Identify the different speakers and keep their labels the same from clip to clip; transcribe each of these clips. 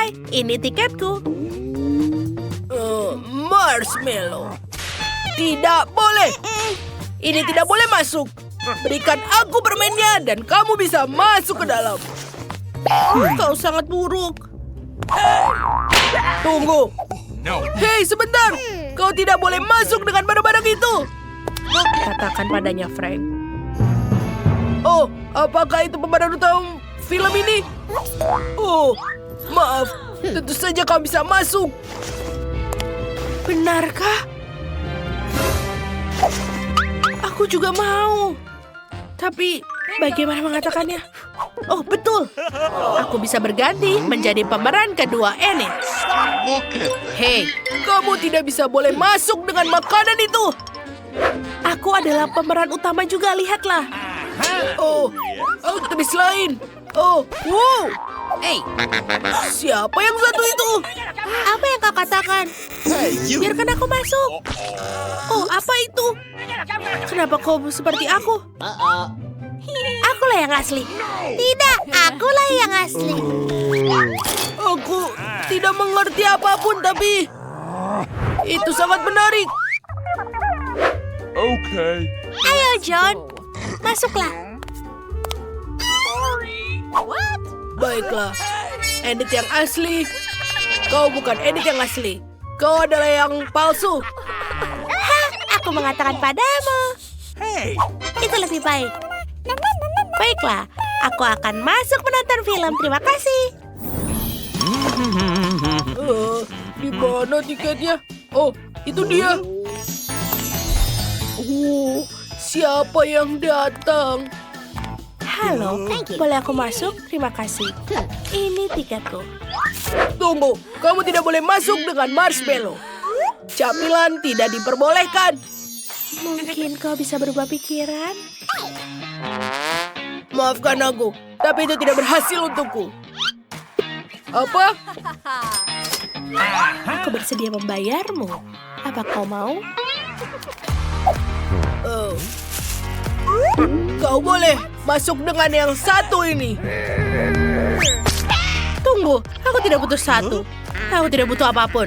Speaker 1: Hai, ini tiketku.
Speaker 2: Marshmallow. Tidak boleh. Ini tidak boleh masuk. Berikan aku permennya dan kamu bisa masuk ke dalam. Kau sangat buruk. Tunggu. Hei, sebentar. Kau tidak boleh masuk dengan barang-barang itu. Katakan padanya, Frank. Oh, apakah itu pemeran utama film ini? Oh, maaf. Tentu saja kau bisa masuk. Benarkah? Aku juga mau. Tapi bagaimana mengatakannya? Oh, betul. Aku bisa berganti menjadi pemeran kedua ini. Hei, kamu tidak bisa boleh masuk dengan makanan itu. Aku adalah pemeran utama juga, lihatlah. Oh, aktris lain. Oh, wow. Hey, siapa yang satu itu? Apa yang kau katakan? Biarkan aku masuk. Oh, apa itu? Kenapa kau seperti aku? Akulah yang asli. Tidak, akulah yang asli. Aku tidak mengerti apapun, tapi itu sangat menarik.
Speaker 3: Okay.
Speaker 1: Ayo, John. Masuklah.
Speaker 2: Baiklah. Edit yang asli. Kau bukan Edit yang asli. Kau adalah yang palsu.
Speaker 1: Aku mengatakan padamu. Itu lebih baik. Baiklah, aku akan masuk menonton film. Terima kasih.
Speaker 2: Di mana tiketnya? Oh, itu dia. Siapa yang datang?
Speaker 1: Halo, boleh aku masuk? Terima kasih. Ini tiketku.
Speaker 2: Tunggu, kamu tidak boleh masuk dengan marshmallow. Camilan tidak diperbolehkan.
Speaker 1: Mungkin kau bisa berubah pikiran?
Speaker 2: Maafkan aku, tapi itu tidak berhasil untukku. Apa?
Speaker 1: Aku bersedia membayarmu. Apa kau mau?
Speaker 2: Oh. Kau boleh masuk dengan yang satu ini.
Speaker 1: Tunggu, aku tidak butuh satu. Aku tidak butuh apapun.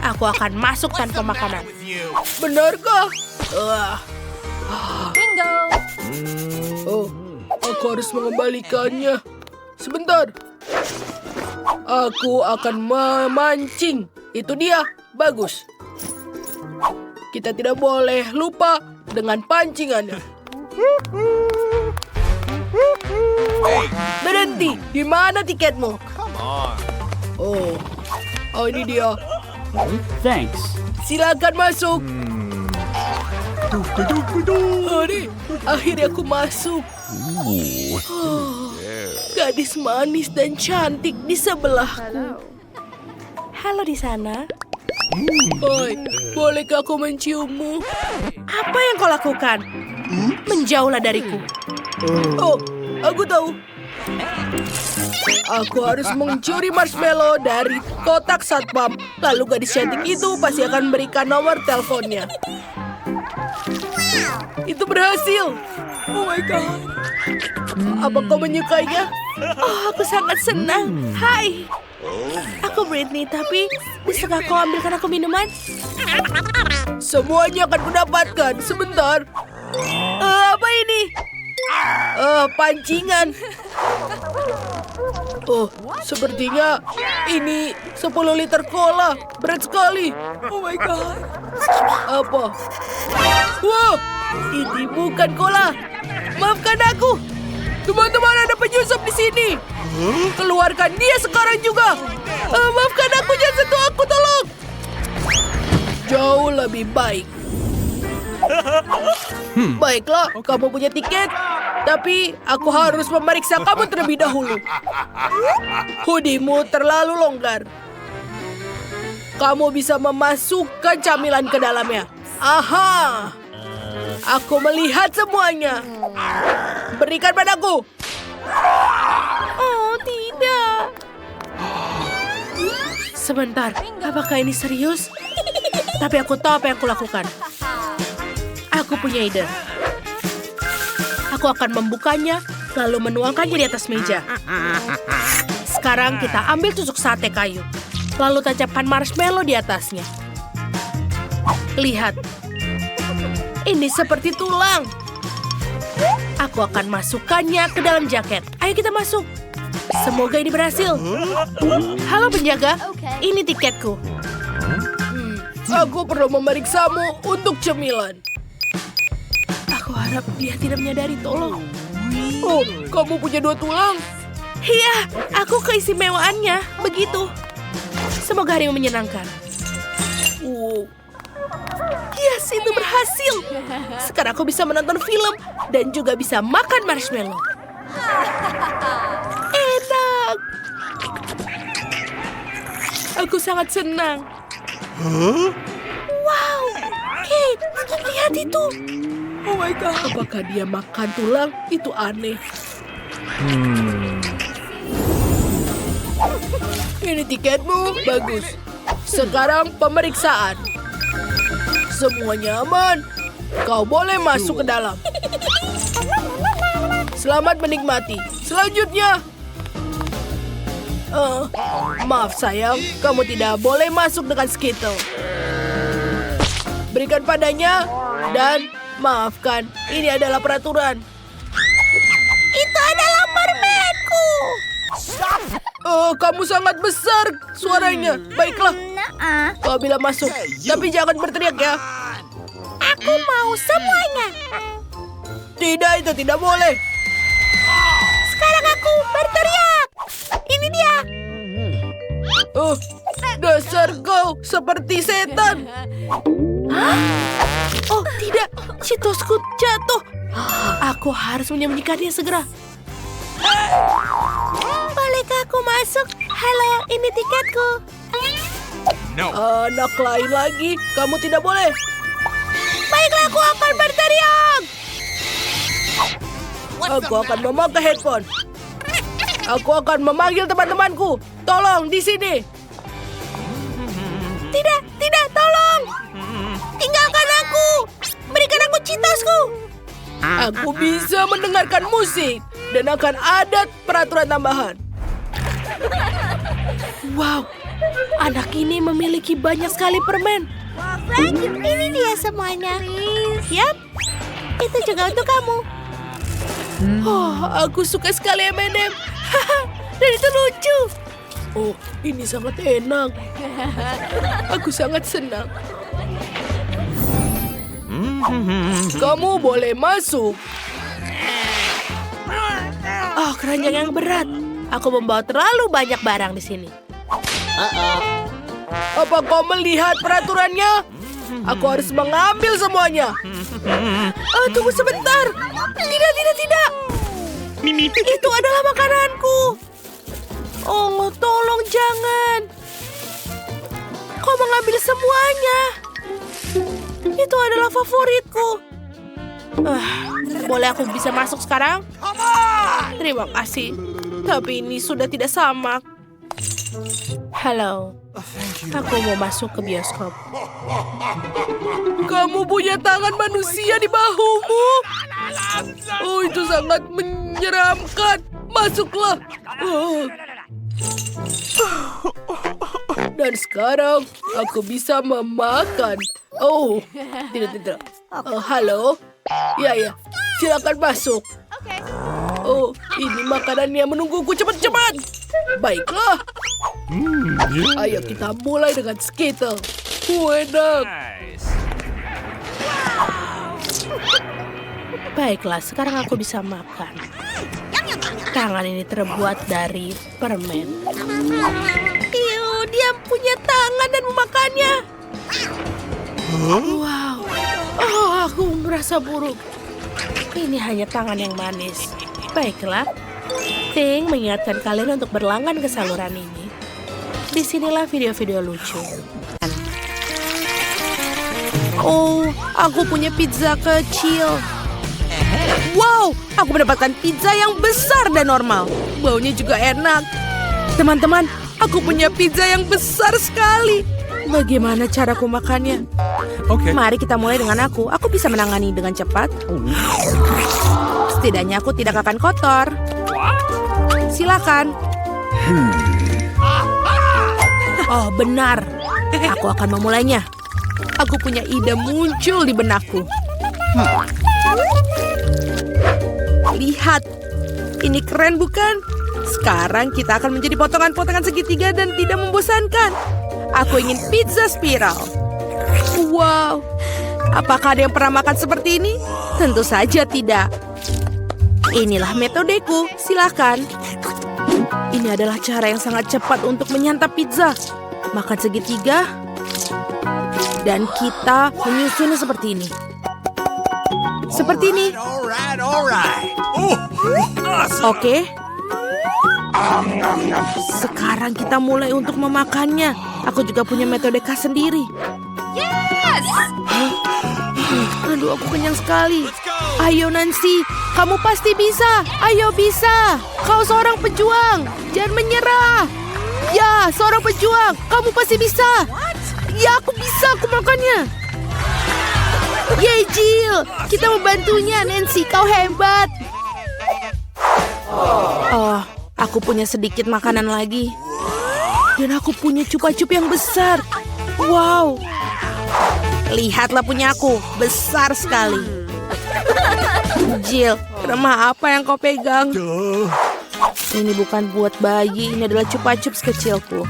Speaker 1: Aku akan masuk tanpa makanan.
Speaker 2: Benarkah?
Speaker 1: Bingo.
Speaker 2: Oh, aku harus mengembalikannya. Sebentar. Aku akan memancing. Itu dia. Bagus. Kita tidak boleh lupa dengan pancingannya. Berhenti. Di mana tiketmu? Oh, ini dia.
Speaker 3: Thanks.
Speaker 2: Silakan masuk. Akhirnya aku masuk. Gadis manis dan cantik di sebelahku.
Speaker 1: Halo di sana.
Speaker 2: Hai, bolehkah aku menciummu?
Speaker 1: Apa yang kau lakukan? Menjauhlah dariku.
Speaker 2: Oh, aku tahu. Aku harus mencuri marshmallow dari kotak satpam. Lalu gadis cantik itu pasti akan memberikan nomor teleponnya. Itu berhasil. Oh my God. Apa kau menyukainya?
Speaker 1: Oh, aku sangat senang. Hai. Aku Britney, tapi bisakah kau ambilkan aku minuman?
Speaker 2: Semuanya akan kudapatkan. Sebentar. Apa ini? Pancingan. Oh, sepertinya ini 10 liter cola. Berat sekali. Oh my God. Apa? Wow, ini bukan cola. Maafkan aku. Teman-teman, ada penyusup di sini. Keluarkan dia sekarang juga. Maafkan aku, jangan sentuh aku, tolong. Jauh lebih baik. Baiklah, kamu punya tiket. Tapi aku harus memeriksa kamu terlebih dahulu. Hoodie-mu terlalu longgar. Kamu bisa memasukkan camilan ke dalamnya. Aha! Aku melihat semuanya. Berikan padaku.
Speaker 1: Oh, tidak. Sebentar, apakah ini serius? Tapi aku tahu apa yang aku lakukan. Aku punya ide. Aku akan membukanya, lalu menuangkannya di atas meja.
Speaker 2: Sekarang kita ambil tusuk sate kayu. Lalu tancapkan marshmallow di atasnya. Lihat. Ini seperti tulang. Aku akan masukkannya ke dalam jaket. Ayo kita masuk. Semoga ini berhasil. Halo penjaga, ini tiketku. Aku perlu memeriksamu untuk cemilan. Aku harap dia tidak menyadari, tolong. Oh, kamu punya 2 tulang? Iya, aku keistimewaannya. Begitu. Semoga harimu menyenangkan. Wow. Yes, itu berhasil. Sekarang aku bisa menonton film dan juga bisa makan marshmallow. Enak. Aku sangat senang. Wow, Kate, lihat itu. Oh my God, apakah dia makan tulang? Itu aneh. Ini tiketmu, bagus. Sekarang pemeriksaan. Semuanya aman. Kau boleh masuk ke dalam. Selamat menikmati. Selanjutnya. Maaf sayang, kamu tidak boleh masuk dengan Skittle. Berikan padanya dan maafkan, ini adalah peraturan. Itu adalah permenku. Kamu sangat besar suaranya. Baiklah, kau bilang masuk, tapi jangan berteriak ya. Aku mau semuanya. Tidak, itu tidak boleh. Sekarang aku berteriak. Ini dia. Dasar kau seperti setan. Oh tidak, Cheetosku jatuh. Aku harus menyembunyikannya segera. Bolehkah aku masuk? Halo, ini tiketku.
Speaker 4: No.
Speaker 2: Anak lain lagi, kamu tidak boleh. Baiklah, aku akan berteriak. Aku akan memakai headphone. Aku akan memanggil teman-temanku. Tolong, di sini. Tidak, tolong. Tinggalkan aku. Berikan aku Cheetosku. Aku bisa mendengarkan musik. Dan akan ada peraturan tambahan. Wow, anak ini memiliki banyak sekali permen. Frank, ini dia semuanya. Yap, itu juga untuk kamu. Oh, aku suka sekali M&M. Dan itu lucu. Oh, ini sangat enak. Aku sangat senang. Kamu boleh masuk. Oh, keranjang yang berat. Aku membawa terlalu banyak barang di sini. Apa kau melihat peraturannya? Aku harus mengambil semuanya. Tunggu sebentar. Tidak. Itu adalah makananku. Oh, tolong jangan. Kau mengambil semuanya. Itu adalah favoritku. Boleh aku bisa masuk sekarang? Terima kasih. Tapi ini sudah tidak sama. Halo. Aku mau masuk ke bioskop. Kamu punya tangan manusia di bahumu. Oh, itu sangat menyeramkan. Masuklah. Dan sekarang aku bisa memakan. Oh, tidak. Halo. Ya. Silakan masuk. Oh, ini makanan yang menungguku. Cepat. Baiklah. Ayo kita mulai dengan Skittle. Enak. Baiklah, sekarang aku bisa makan. Tangan ini terbuat dari permen. Dia punya tangan dan memakannya. Wow. Oh, aku merasa buruk. Ini hanya tangan yang manis. Baiklah. Ting mengingatkan kalian untuk berlangganan ke saluran ini. Disinilah video-video lucu. Oh, aku punya pizza kecil. Wow, aku mendapatkan pizza yang besar dan normal. Baunya juga enak. Teman-teman, aku punya pizza yang besar sekali. Bagaimana caraku makannya?
Speaker 4: Oke.
Speaker 2: Mari kita mulai dengan aku. Aku bisa menangani dengan cepat. Setidaknya aku tidak akan kotor. Silakan. Oh, benar. Aku akan memulainya. Aku punya ide muncul di benakku. Lihat. Ini keren bukan? Sekarang kita akan menjadi potongan-potongan segitiga dan tidak membosankan. Aku ingin pizza spiral. Wow. Apakah ada yang pernah makan seperti ini? Tentu saja tidak. Inilah metodeku. Silakan. Ini adalah cara yang sangat cepat untuk menyantap pizza. Makan segitiga. Dan kita menyusunnya seperti ini. Seperti ini. Oke. Sekarang kita mulai untuk memakannya. Aku juga punya metode khas sendiri. Aduh, aku kenyang sekali. Ayo Nancy, kamu pasti bisa. Ayo bisa. Kau seorang pejuang. Jangan menyerah. Ya, seorang pejuang. Kamu pasti bisa. Ya, aku bisa. Aku makannya. Yeay, Jill. Kita membantunya, Nancy. Kau hebat. Oh, aku punya sedikit makanan lagi. Dan aku punya cupa-cup yang besar. Wow. Lihatlah punya aku. Besar sekali. Jill, remah apa yang kau pegang? Ini bukan buat bayi. Ini adalah cupa-cups kecilku.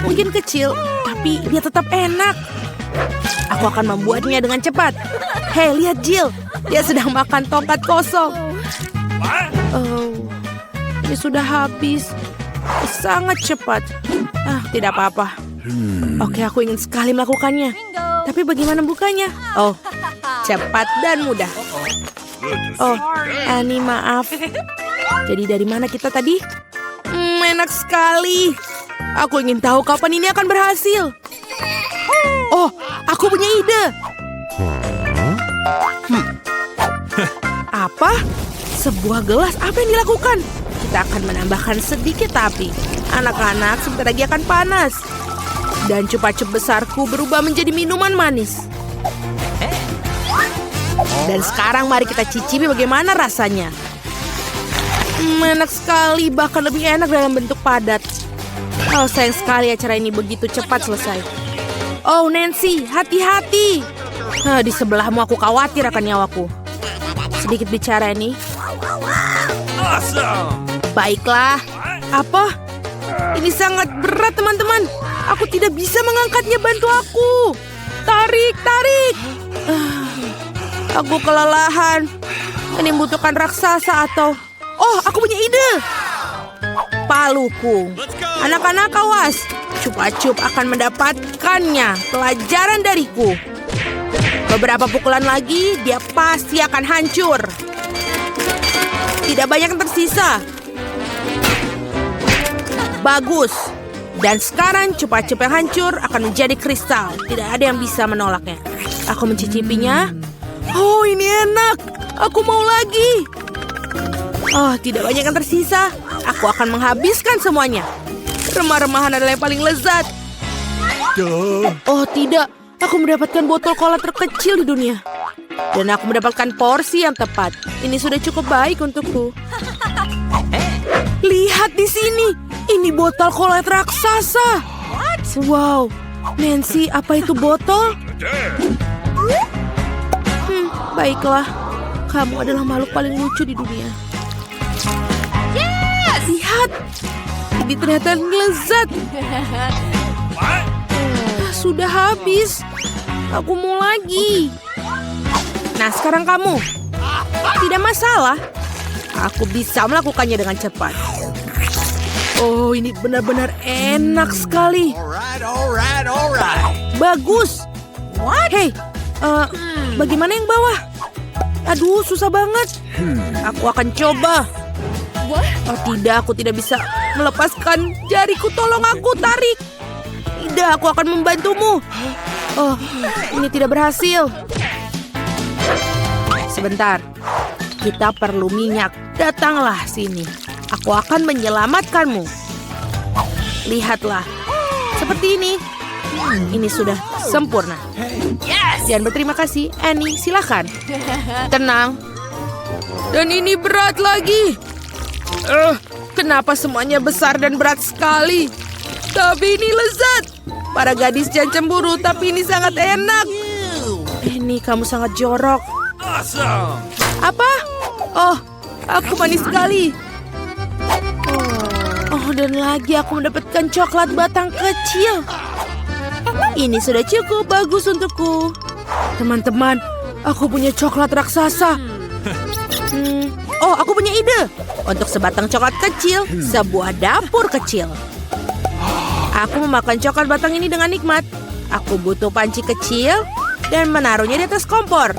Speaker 2: Mungkin kecil, tapi dia tetap enak. Aku akan membuatnya dengan cepat. Hei, lihat Jill. Dia sedang makan tongkat kosong. Oh, ini sudah habis. Sangat cepat. Tidak apa-apa. Oke, aku ingin sekali melakukannya. Tapi bagaimana bukanya? Oh, cepat dan mudah. Oh, Annie, maaf. Jadi dari mana kita tadi? Enak sekali. Aku ingin tahu kapan ini akan berhasil. Oh, aku punya ide. Apa? Sebuah gelas, apa yang dilakukan? Kita akan menambahkan sedikit api. Anak-anak sebentar lagi akan panas. Dan cupa-cup besarku berubah menjadi minuman manis. Dan sekarang mari kita cicipi bagaimana rasanya. Enak sekali, bahkan lebih enak dalam bentuk padat. Oh, sayang sekali acara ini begitu cepat selesai. Oh, Nancy, hati-hati. Di sebelahmu aku khawatir akan nyawaku. Sedikit bicara nih. Baiklah. Apa? Ini sangat berat, teman-teman. Aku tidak bisa mengangkatnya, bantu aku. Tarik, tarik. Aku kelelahan. Ini membutuhkan raksasa atau... Oh, aku punya ide. Paluku. Anak-anak awas. Cupa-cup akan mendapatkannya. Pelajaran dariku. Beberapa pukulan lagi, dia pasti akan hancur. Tidak banyak yang tersisa. Bagus. Dan sekarang cupa-cup yang hancur akan menjadi kristal. Tidak ada yang bisa menolaknya. Aku mencicipinya. Oh, ini enak. Aku mau lagi. Oh, tidak banyak yang tersisa. Aku akan menghabiskan semuanya. Remah-remahan adalah yang paling lezat. Oh, tidak. Aku mendapatkan botol cola terkecil di dunia. Dan aku mendapatkan porsi yang tepat. Ini sudah cukup baik untukku. Lihat di sini. Ini botol cola raksasa. Wow. Nancy, apa itu botol? Baiklah. Kamu adalah makhluk paling lucu di dunia. Lihat. Ini ternyata lezat. Sudah habis. Aku mau lagi. Nah, sekarang kamu. Tidak masalah. Aku bisa melakukannya dengan cepat. Oh, ini benar-benar enak sekali. Bagus. Hei, bagaimana yang bawah? Aduh, susah banget. Aku akan coba. Oh tidak, aku tidak bisa melepaskan jariku. Tolong aku, tarik. Tidak, aku akan membantumu. Oh, ini tidak berhasil. Sebentar. Kita perlu minyak. Datanglah sini. Aku akan menyelamatkanmu. Lihatlah. Seperti ini. Ini sudah sempurna. Jangan berterima kasih. Annie, silakan. Tenang. Dan ini berat lagi. Kenapa semuanya besar dan berat sekali? Tapi ini lezat. Para gadis jangan cemburu, tapi ini sangat enak. Ini kamu sangat jorok.
Speaker 4: Awesome.
Speaker 2: Apa? Oh, aku manis sekali. Oh, dan lagi aku mendapatkan coklat batang kecil. Ini sudah cukup bagus untukku. Teman-teman, aku punya coklat raksasa. Oh, aku punya ide. Untuk sebatang coklat kecil, sebuah dapur kecil. Aku memakan coklat batang ini dengan nikmat. Aku butuh panci kecil dan menaruhnya di atas kompor.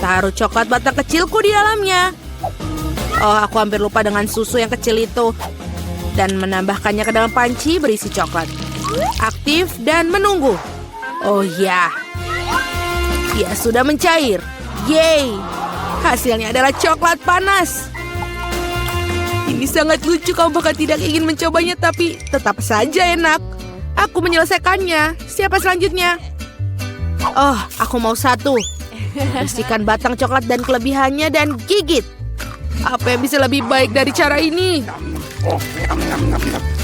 Speaker 2: Taruh coklat batang kecilku di dalamnya. Oh, aku hampir lupa dengan susu yang kecil itu. Dan menambahkannya ke dalam panci berisi coklat. Aktif dan menunggu. Oh ya. Dia sudah mencair. Yeay. Hasilnya adalah coklat panas. Ini sangat lucu, kamu bahkan tidak ingin mencobanya, tapi tetap saja enak. Aku menyelesaikannya. Siapa selanjutnya? Oh, aku mau satu. Bersihkan batang coklat dan kelebihannya dan gigit. Apa yang bisa lebih baik dari cara ini?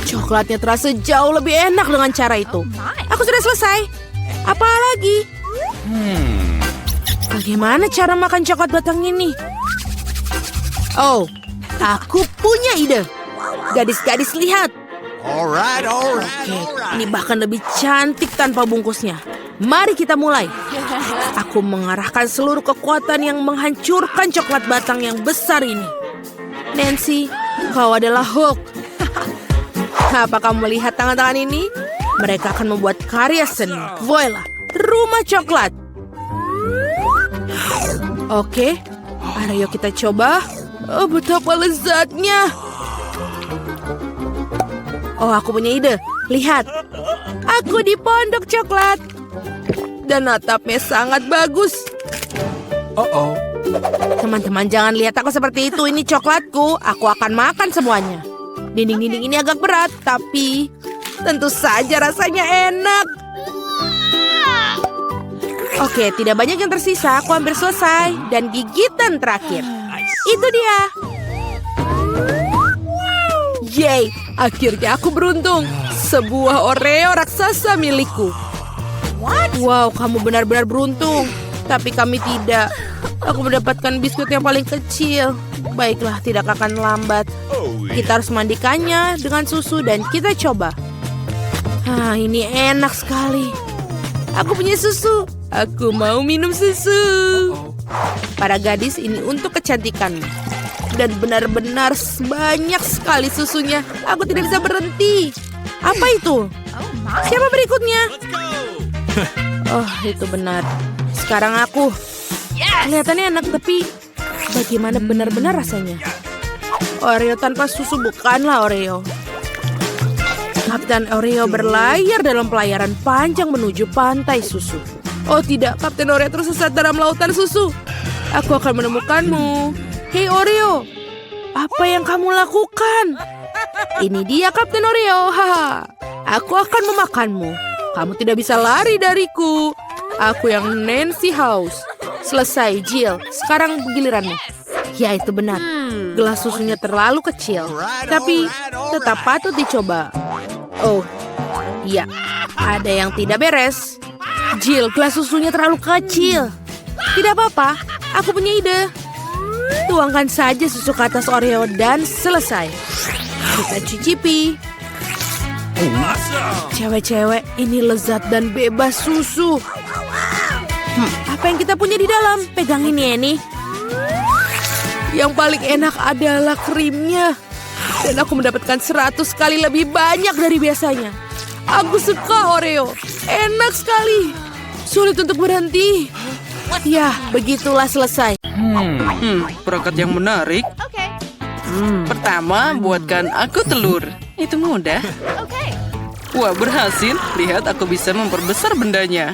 Speaker 2: Coklatnya terasa jauh lebih enak dengan cara itu. Aku sudah selesai. Apa lagi? Bagaimana cara makan coklat batang ini? Oh, aku punya ide. Gadis-gadis lihat.
Speaker 4: Alright.
Speaker 2: Oke, ini bahkan lebih cantik tanpa bungkusnya. Mari kita mulai. Aku mengarahkan seluruh kekuatan yang menghancurkan coklat batang yang besar ini. Nancy, kau adalah Hulk. Apa kamu melihat tangan-tangan ini? Mereka akan membuat karya seni. Voila, rumah coklat. Oke, ayo kita coba. Oh, betapa lezatnya. Oh, aku punya ide. Lihat, aku di pondok coklat. Dan atapnya sangat bagus.
Speaker 4: Uh-oh.
Speaker 2: Teman-teman, jangan lihat aku seperti itu. Ini coklatku. Aku akan makan semuanya. Dinding-dinding ini agak berat, tapi tentu saja rasanya enak. Oke, tidak banyak yang tersisa. Aku hampir selesai. Dan gigitan terakhir. Itu dia. Yeay, akhirnya aku beruntung. Sebuah Oreo raksasa milikku. Wow, kamu benar-benar beruntung. Tapi kami tidak. Aku mendapatkan biskuit yang paling kecil. Baiklah, tidak akan lambat. Kita harus mandikannya dengan susu dan kita coba. Ini enak sekali. Aku punya susu. Aku mau minum susu. Para gadis, ini untuk kecantikanmu. Dan benar-benar banyak sekali susunya. Aku tidak bisa berhenti. Apa itu? Siapa berikutnya? Oh, itu benar. Sekarang aku. Kelihatannya enak, tapi bagaimana benar-benar rasanya? Oreo tanpa susu bukanlah Oreo. Kapten Oreo berlayar dalam pelayaran panjang menuju pantai susu. Oh tidak, Kapten Oreo tersesat dalam lautan susu. Aku akan menemukanmu. Hei Oreo, apa yang kamu lakukan? Ini dia Kapten Oreo. Haha. Aku akan memakanmu. Kamu tidak bisa lari dariku. Aku yang Nancy House. Selesai, Jill. Sekarang giliranmu. Ya, itu benar. Gelas susunya terlalu kecil. Tapi tetap patut dicoba. Oh, iya. Ada yang tidak beres. Jill, gelas susunya terlalu kecil. Tidak apa-apa. Aku punya ide. Tuangkan saja susu ke atas Oreo dan selesai. Kita cicipi. Cewek-cewek, ini lezat dan bebas susu. Apa yang kita punya di dalam? Pegang ini, Annie. Yang paling enak adalah krimnya. Dan aku mendapatkan 100 kali lebih banyak dari biasanya. Aku suka Oreo. Enak sekali. Sulit untuk berhenti. Ya, begitulah selesai.
Speaker 5: Perangkat yang menarik. Pertama, buatkan aku telur. Itu mudah. Wah, berhasil. Lihat, aku bisa memperbesar bendanya.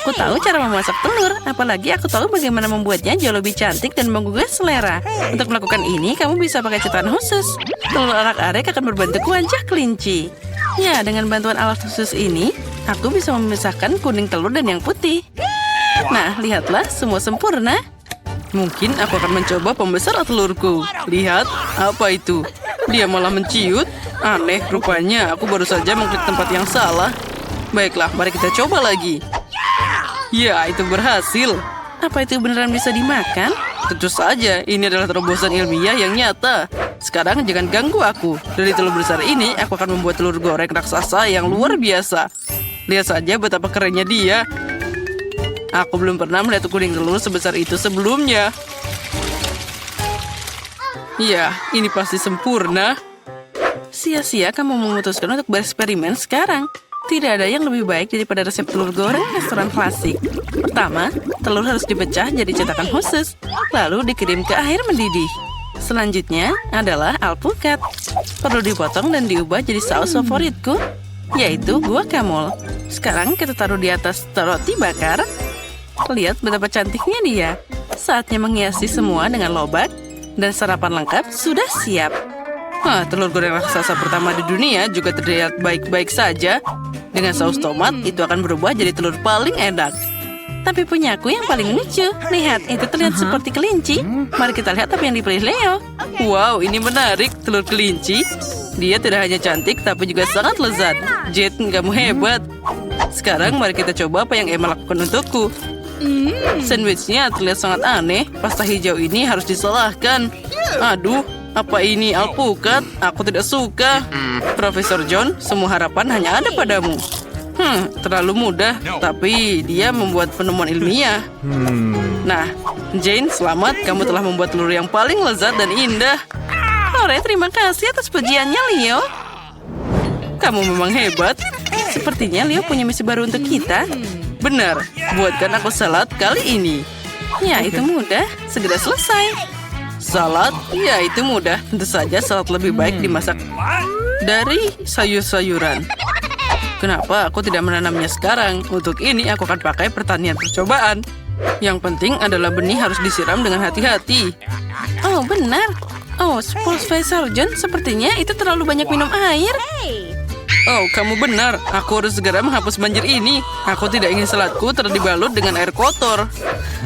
Speaker 5: Aku tahu cara memasak telur. Apalagi aku tahu bagaimana membuatnya jauh lebih cantik dan menggugah selera. Untuk melakukan ini, kamu bisa pakai cetakan khusus. Telur arak-arik akan berbentuk wajah kelinci. Ya, dengan bantuan alat khusus ini, aku bisa memisahkan kuning telur dan yang putih. Nah, lihatlah, semua sempurna. Mungkin aku akan mencoba pembesar telurku. Lihat, apa itu? Dia malah menciut. Aneh, rupanya aku baru saja mengklik tempat yang salah. Baiklah, mari kita coba lagi. Ya, itu berhasil. Apa itu beneran bisa dimakan? Tentu saja, ini adalah terobosan ilmiah yang nyata. Sekarang jangan ganggu aku. Dari telur besar ini, aku akan membuat telur goreng raksasa yang luar biasa. Lihat saja betapa kerennya dia. Aku belum pernah melihat kuning telur sebesar itu sebelumnya. Ya, ini pasti sempurna. Sia-sia kamu memutuskan untuk bereksperimen sekarang. Tidak ada yang lebih baik daripada resep telur goreng restoran klasik. Pertama, telur harus dipecah jadi cetakan khusus, lalu dikirim ke air mendidih. Selanjutnya adalah alpukat. Perlu dipotong dan diubah jadi saus favoritku, yaitu guacamole. Sekarang kita taruh di atas roti bakar. Lihat betapa cantiknya dia. Saatnya menghiasi semua dengan lobak, dan sarapan lengkap sudah siap. Telur goreng raksasa pertama di dunia juga terlihat baik-baik saja. Dengan saus tomat, itu akan berubah jadi telur paling enak. Tapi punyaku yang paling lucu. Lihat, itu terlihat seperti kelinci. Mari kita lihat apa yang dipilih Leo. Wow, ini menarik, telur kelinci. Dia tidak hanya cantik, tapi juga sangat lezat. Jet, kamu hebat. Sekarang mari kita coba apa yang Emma lakukan untukku. Sandwichnya terlihat sangat aneh. Pasta hijau ini harus disalahkan. Aduh, apa ini alpukat? Aku tidak suka. Profesor John, semua harapan hanya ada padamu. Terlalu mudah, tapi dia membuat penemuan ilmiah. Nah, Jane, selamat. Kamu telah membuat telur yang paling lezat dan indah. Ore, terima kasih atas pujiannya, Leo. Kamu memang hebat. Sepertinya Leo punya misi baru untuk kita. Benar, buatkan aku salad kali ini. Ya, itu mudah. Segera selesai. Salad? Ya, itu mudah. Tentu saja salad lebih baik dimasak dari sayur-sayuran. Kenapa aku tidak menanamnya sekarang? Untuk ini aku akan pakai pertanian percobaan. Yang penting adalah benih harus disiram dengan hati-hati. Oh, benar. Oh, Profesor John, sepertinya itu terlalu banyak minum air. Oh, kamu benar. Aku harus segera menghapus banjir ini. Aku tidak ingin saladku terdibalut dengan air kotor.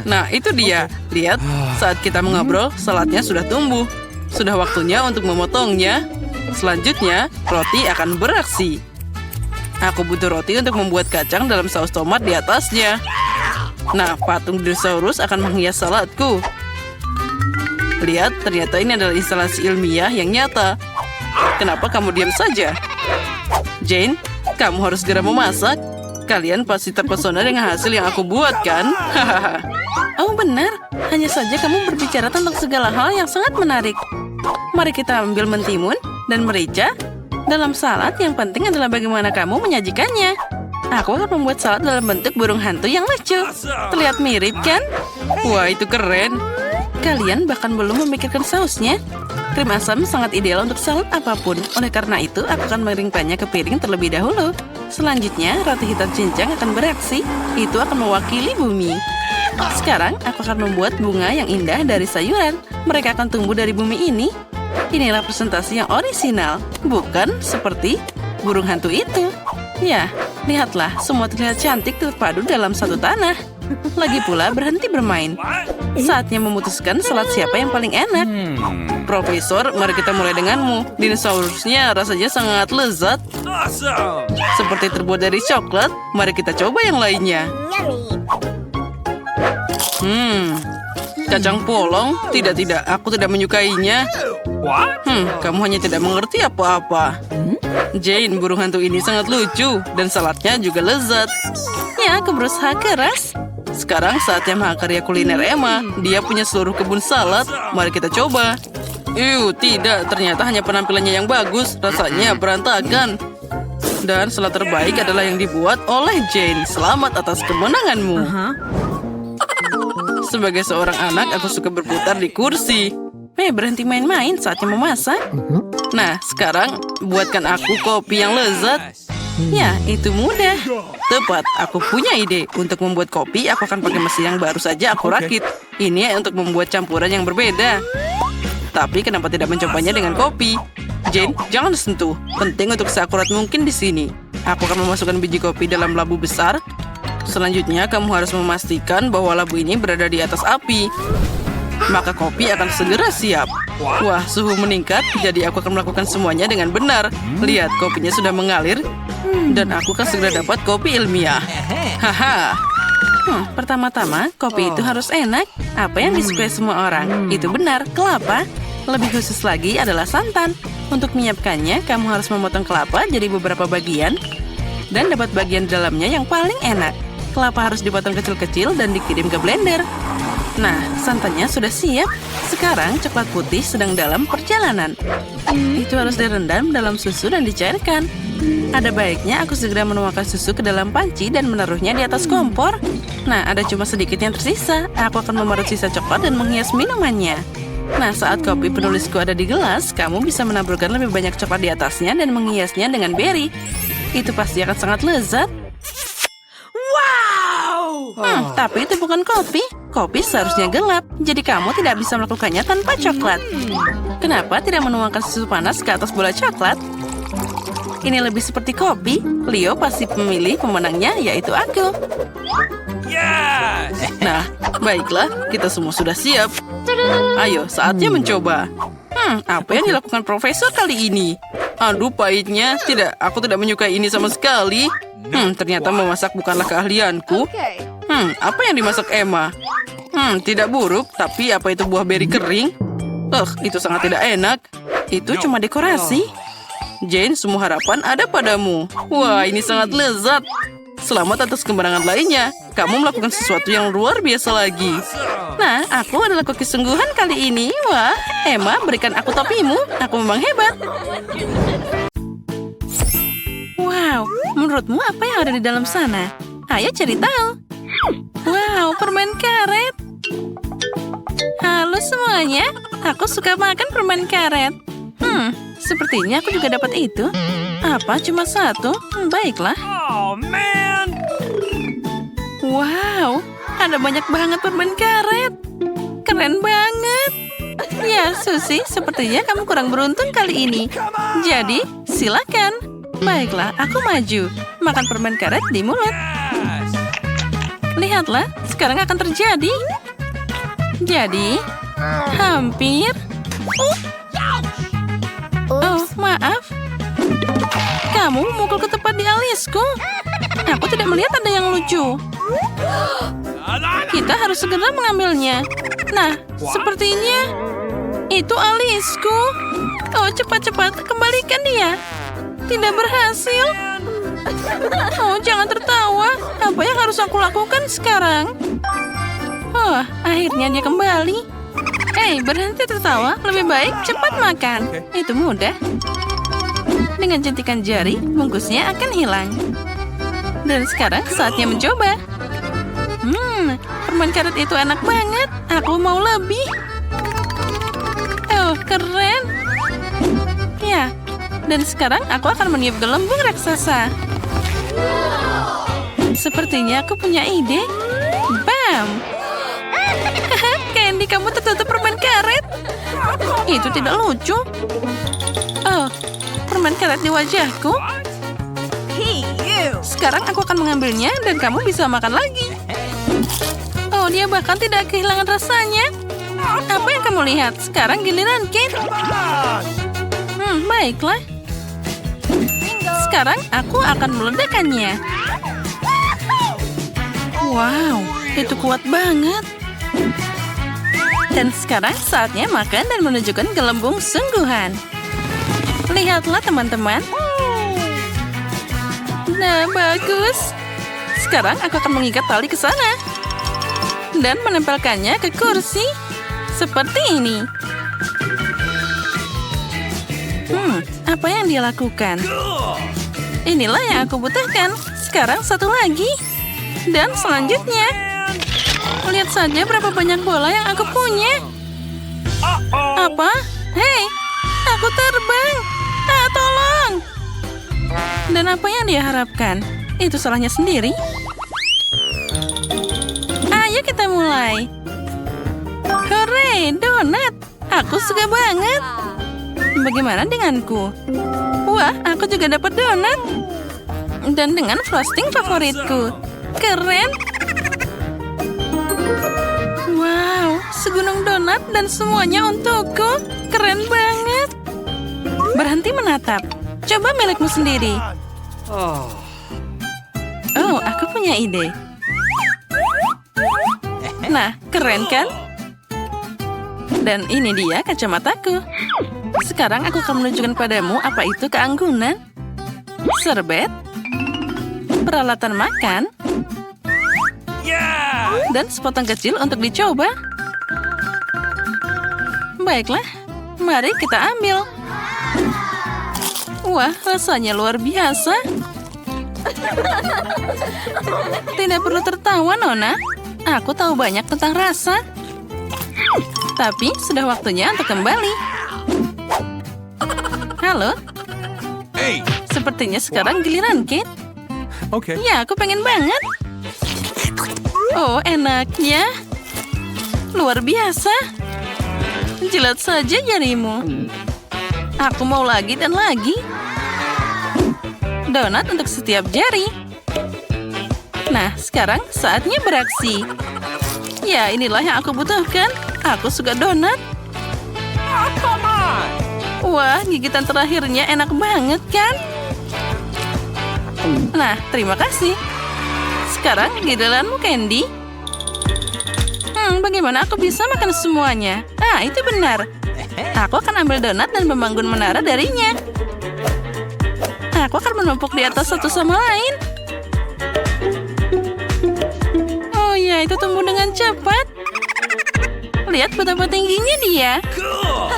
Speaker 5: Nah, itu dia. Lihat, saat kita mengobrol, saladnya sudah tumbuh. Sudah waktunya untuk memotongnya. Selanjutnya, roti akan beraksi. Aku butuh roti untuk membuat kacang dalam saus tomat di atasnya. Nah, patung dinosaurus akan menghias saladku. Lihat, ternyata ini adalah instalasi ilmiah yang nyata. Kenapa kamu diam saja? Jane, kamu harus segera memasak. Kalian pasti terpesona dengan hasil yang aku buat, kan? Oh, benar. Hanya saja kamu berbicara tentang segala hal yang sangat menarik. Mari kita ambil mentimun dan merica. Dalam salad, yang penting adalah bagaimana kamu menyajikannya. Aku akan membuat salad dalam bentuk burung hantu yang lucu. Terlihat mirip, kan? Wah, itu keren. Kalian bahkan belum memikirkan sausnya. Krim asam sangat ideal untuk salad apapun. Oleh karena itu, aku akan mengeringkannya ke piring terlebih dahulu. Selanjutnya, roti hitam cincang akan beraksi. Itu akan mewakili bumi. Sekarang, aku akan membuat bunga yang indah dari sayuran. Mereka akan tumbuh dari bumi ini. Inilah presentasi yang orisinal, bukan seperti burung hantu itu. Ya, lihatlah, semua terlihat cantik terpadu dalam satu tanah. Lagi pula berhenti bermain. Saatnya memutuskan salad siapa yang paling enak. Profesor, mari kita mulai denganmu. Dinosaurusnya rasanya sangat lezat.
Speaker 4: Awesome!
Speaker 5: Seperti terbuat dari coklat. Mari kita coba yang lainnya. Kacang polong? Tidak, aku tidak menyukainya.
Speaker 4: What?
Speaker 5: Kamu hanya tidak mengerti apa-apa. Jane, burung hantu ini sangat lucu. Dan saladnya juga lezat. Ya, aku berusaha keras. Sekarang saatnya mahakarya kuliner Emma. Dia punya seluruh kebun salad. Mari kita coba. Tidak. Ternyata hanya penampilannya yang bagus. Rasanya berantakan. Dan salad terbaik adalah yang dibuat oleh Jane. Selamat atas kemenanganmu. Sebagai seorang anak, aku suka berputar di kursi. Berhenti main-main, saatnya memasak. Nah, sekarang buatkan aku kopi yang lezat. Ya, itu mudah. Tepat, aku punya ide. Untuk membuat kopi, aku akan pakai mesin yang baru saja aku rakit. Ini untuk membuat campuran yang berbeda. Tapi kenapa tidak mencobanya dengan kopi? Jane, jangan sentuh. Penting untuk seakurat mungkin di sini. Aku akan memasukkan biji kopi dalam labu besar. Selanjutnya, kamu harus memastikan bahwa labu ini berada di atas api. maka kopi akan segera siap. Wah, suhu meningkat, jadi aku akan melakukan semuanya dengan benar. Lihat, kopinya sudah mengalir, dan aku akan segera dapat kopi ilmiah. Haha. Pertama-tama, kopi itu harus enak. Apa yang disukai semua orang? Itu benar, kelapa. Lebih khusus lagi adalah santan. Untuk menyiapkannya, kamu harus memotong kelapa jadi beberapa bagian dan dapat bagian dalamnya yang paling enak. Kelapa harus dipotong kecil-kecil dan dikirim ke blender. Nah, santannya sudah siap. Sekarang coklat putih sedang dalam perjalanan. Itu harus direndam dalam susu dan dicairkan. Ada baiknya aku segera menuangkan susu ke dalam panci dan menaruhnya di atas kompor. Nah, ada cuma sedikit yang tersisa. Aku akan memarut sisa coklat dan menghias minumannya. Nah, saat kopi penulisku ada di gelas, kamu bisa menaburkan lebih banyak coklat di atasnya dan menghiasnya dengan beri. Itu pasti akan sangat lezat. Tapi itu bukan kopi. Kopi seharusnya gelap, jadi kamu tidak bisa melakukannya tanpa coklat. Kenapa tidak menuangkan susu panas ke atas bola coklat? Ini lebih seperti kopi. Leo pasti memilih pemenangnya, yaitu aku.
Speaker 4: Yes!
Speaker 5: Nah, baiklah, kita semua sudah siap. Ayo, saatnya mencoba. Apa yang dilakukan profesor kali ini? Aduh, pahitnya. Tidak, aku tidak menyukai ini sama sekali. Ternyata memasak bukanlah keahlianku. Apa yang dimasak Emma? Tidak buruk, tapi apa itu buah beri kering? Itu sangat tidak enak. Itu cuma dekorasi. Jane, semua harapan ada padamu. Wah, ini sangat lezat. Selamat atas kemenangan lainnya. Kamu melakukan sesuatu yang luar biasa lagi. Nah, aku adalah koki sungguhan kali ini. Wah, Emma, berikan aku topimu. Aku memang hebat. Wow, menurutmu apa yang ada di dalam sana? Ayo cari tahu. Wow, permen karet. Halo semuanya, aku suka makan permen karet. Sepertinya aku juga dapat itu. Apa, cuma satu? Baiklah.
Speaker 4: Oh, man!
Speaker 5: Wow, ada banyak banget permen karet. Keren banget. Ya, Susie, sepertinya kamu kurang beruntung kali ini. Jadi, silakan. Baiklah, aku maju. Makan permen karet di mulut.
Speaker 4: Yes!
Speaker 5: Lihatlah, sekarang akan terjadi. Jadi, hampir. Oh, maaf. Kamu memukul ke tepat di alisku. Aku tidak melihat ada yang lucu. Kita harus segera mengambilnya. Nah, sepertinya itu alisku. Oh, cepat-cepat kembalikan dia. Tidak berhasil. Oh, jangan tertawa. Apa yang harus aku lakukan sekarang? Oh, akhirnya dia kembali. Hei, berhenti tertawa. Lebih baik cepat makan. Itu mudah. Dengan jentikan jari, bungkusnya akan hilang. Dan sekarang saatnya mencoba. Permen karet itu enak banget. Aku mau lebih. Oh, keren. Ya, dan sekarang aku akan meniup gelembung raksasa. Sepertinya aku punya ide. Bam! Candy, kamu tertutup permen karet. Itu tidak lucu. Oh, permen karet di wajahku. Sekarang aku akan mengambilnya dan kamu bisa makan lagi. Oh, dia bahkan tidak kehilangan rasanya. Apa yang kamu lihat? Sekarang giliran Kate. Baiklah. Sekarang aku akan meledakkannya. Wow, itu kuat banget. Dan sekarang saatnya makan dan menunjukkan gelembung sungguhan. Lihatlah teman-teman. Nah, bagus. Sekarang aku akan mengikat tali ke sana. Dan menempelkannya ke kursi. Seperti ini. Apa yang dia lakukan? Inilah yang aku butuhkan. Sekarang satu lagi. Dan selanjutnya. Lihat saja berapa banyak bola yang aku punya. Apa? Hei, aku terbang. Tolong. Dan apa yang dia harapkan? Itu salahnya sendiri. Ayo kita mulai. Hore, donat. Aku suka banget. Bagaimana denganku? Wah, aku juga dapat donat. Dan dengan frosting favoritku. Keren. Wow, segunung donat dan semuanya untukku. Keren banget. Berhenti menatap. Coba milikmu sendiri.
Speaker 4: Oh.
Speaker 5: Oh, aku punya ide. Nah, keren kan? Dan ini dia kacamataku. Sekarang aku akan menunjukkan padamu apa itu keanggunan. Serbet, peralatan makan,
Speaker 4: Yeah!
Speaker 5: dan sepotong kecil untuk dicoba. Baiklah, mari kita ambil. Wah, rasanya luar biasa. Tidak perlu tertawa, Nona. Aku tahu banyak tentang rasa. Tapi sudah waktunya untuk kembali. Halo,
Speaker 4: Hey!
Speaker 5: sepertinya sekarang giliran Kate.
Speaker 4: Okay.
Speaker 5: Ya, aku pengen banget. Oh, enaknya. Luar biasa. Jilat saja jarimu. Aku mau lagi dan lagi. Donat untuk setiap jari. Nah, sekarang saatnya beraksi. Ya, inilah yang aku butuhkan. Aku suka donat.
Speaker 4: Oh, come on!
Speaker 5: Wah, gigitan terakhirnya enak banget kan? Nah, terima kasih. Sekarang giliranmu, Candy. Bagaimana aku bisa makan semuanya? Ah, itu benar. Aku akan ambil donat dan membangun menara darinya. Aku akan menumpuk di atas satu sama lain. Oh ya, itu tumbuh dengan cepat. Lihat betapa tingginya dia.
Speaker 4: Cool!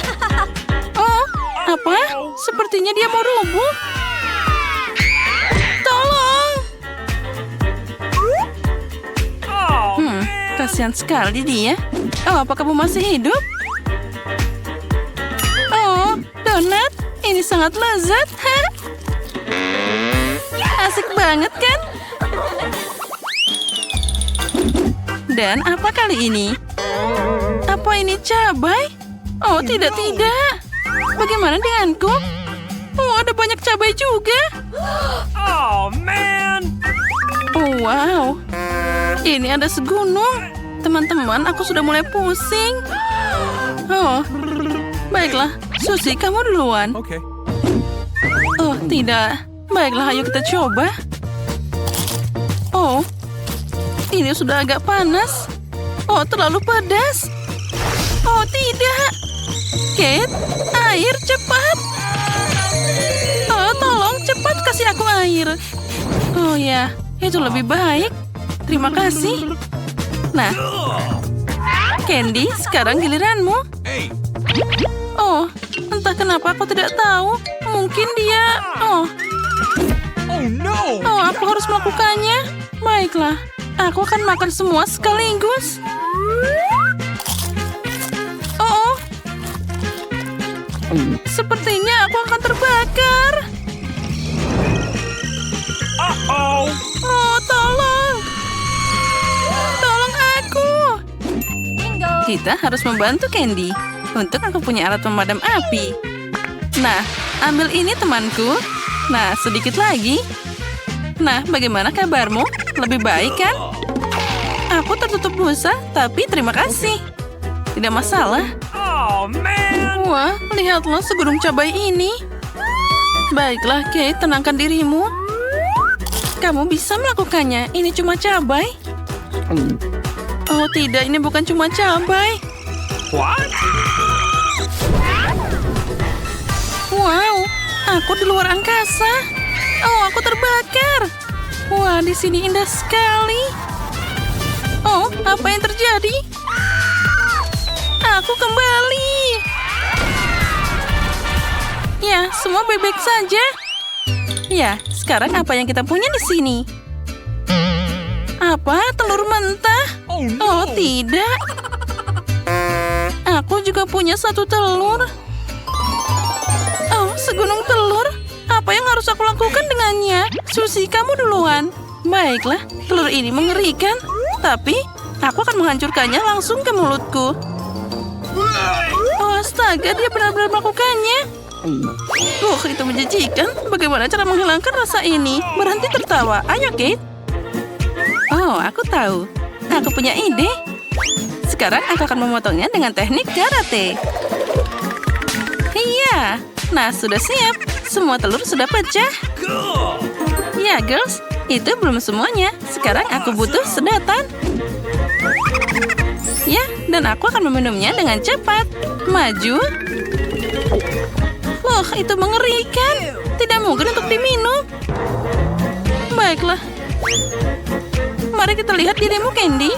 Speaker 5: Oh, apa? Sepertinya dia mau rubuh. Tolong!
Speaker 4: Oh,
Speaker 5: Kasihan sekali dia. Oh, apa kamu masih hidup? Oh, donat. Ini sangat lezat. Hah? Asik banget kan? Dan apa kali ini? Apa ini cabai? Oh, tidak. Bagaimana denganku? Oh, ada banyak cabai juga.
Speaker 4: oh man!
Speaker 5: Oh, wow. Ini ada segunung. Teman-teman, aku sudah mulai pusing. Oh, baiklah. Susi, kamu duluan.
Speaker 4: Okay.
Speaker 5: Oh, tidak. Baiklah, ayo kita coba. Oh, ini sudah agak panas. Oh, terlalu pedas. Oh, tidak. Kate, air cepat. Oh, tolong cepat kasih aku air. Oh ya, itu lebih baik. Terima kasih. Nah, Candy, sekarang giliranmu.
Speaker 4: Hey!
Speaker 5: Oh, entah kenapa aku tidak tahu. Mungkin dia...
Speaker 4: Oh no!
Speaker 5: Oh, aku harus melakukannya. Baiklah, aku akan makan semua sekaligus. Oh, sepertinya aku akan terbakar.
Speaker 4: Uh-oh!
Speaker 5: Oh, tolong. Tolong aku. Kita harus membantu Candy. Untuk aku punya alat pemadam api. Nah, ambil ini temanku. Nah, sedikit lagi. Nah, bagaimana kabarmu? Lebih baik kan? Aku tertutup busa, tapi terima kasih. Tidak masalah.
Speaker 4: Oh man!
Speaker 5: Wah, lihatlah segunung cabai ini. Baiklah, Kate, tenangkan dirimu. Kamu bisa melakukannya. Ini cuma cabai. Oh tidak, ini bukan cuma cabai.
Speaker 4: What?
Speaker 5: Wow, aku di luar angkasa. Oh, aku terbakar. Wah, di sini indah sekali. Oh, apa yang terjadi? Aku kembali. Ya, semua baik-baik saja. Ya, sekarang apa yang kita punya di sini? Apa? Telur mentah?
Speaker 4: Oh no!
Speaker 5: Oh, tidak. Aku juga punya satu telur. Oh, segunung telur. Apa yang harus aku lakukan dengannya? Susi, kamu duluan. Baiklah, telur ini mengerikan. Tapi, aku akan menghancurkannya langsung ke mulutku. Oh, astaga, dia benar-benar melakukannya. Itu menjijikan. Bagaimana cara menghilangkan rasa ini? Berhenti tertawa. Ayo, Kate. Oh, aku tahu. Aku punya ide. Sekarang aku akan memotongnya dengan teknik karate. Iya. Nah, sudah siap. Semua telur sudah pecah. Ya, girls. Itu belum semuanya. Sekarang aku butuh sedotan. Ya, dan aku akan meminumnya dengan cepat. Maju. Loh, itu mengerikan. Tidak mungkin untuk diminum. Baiklah. Mari kita lihat dirimu, Candy.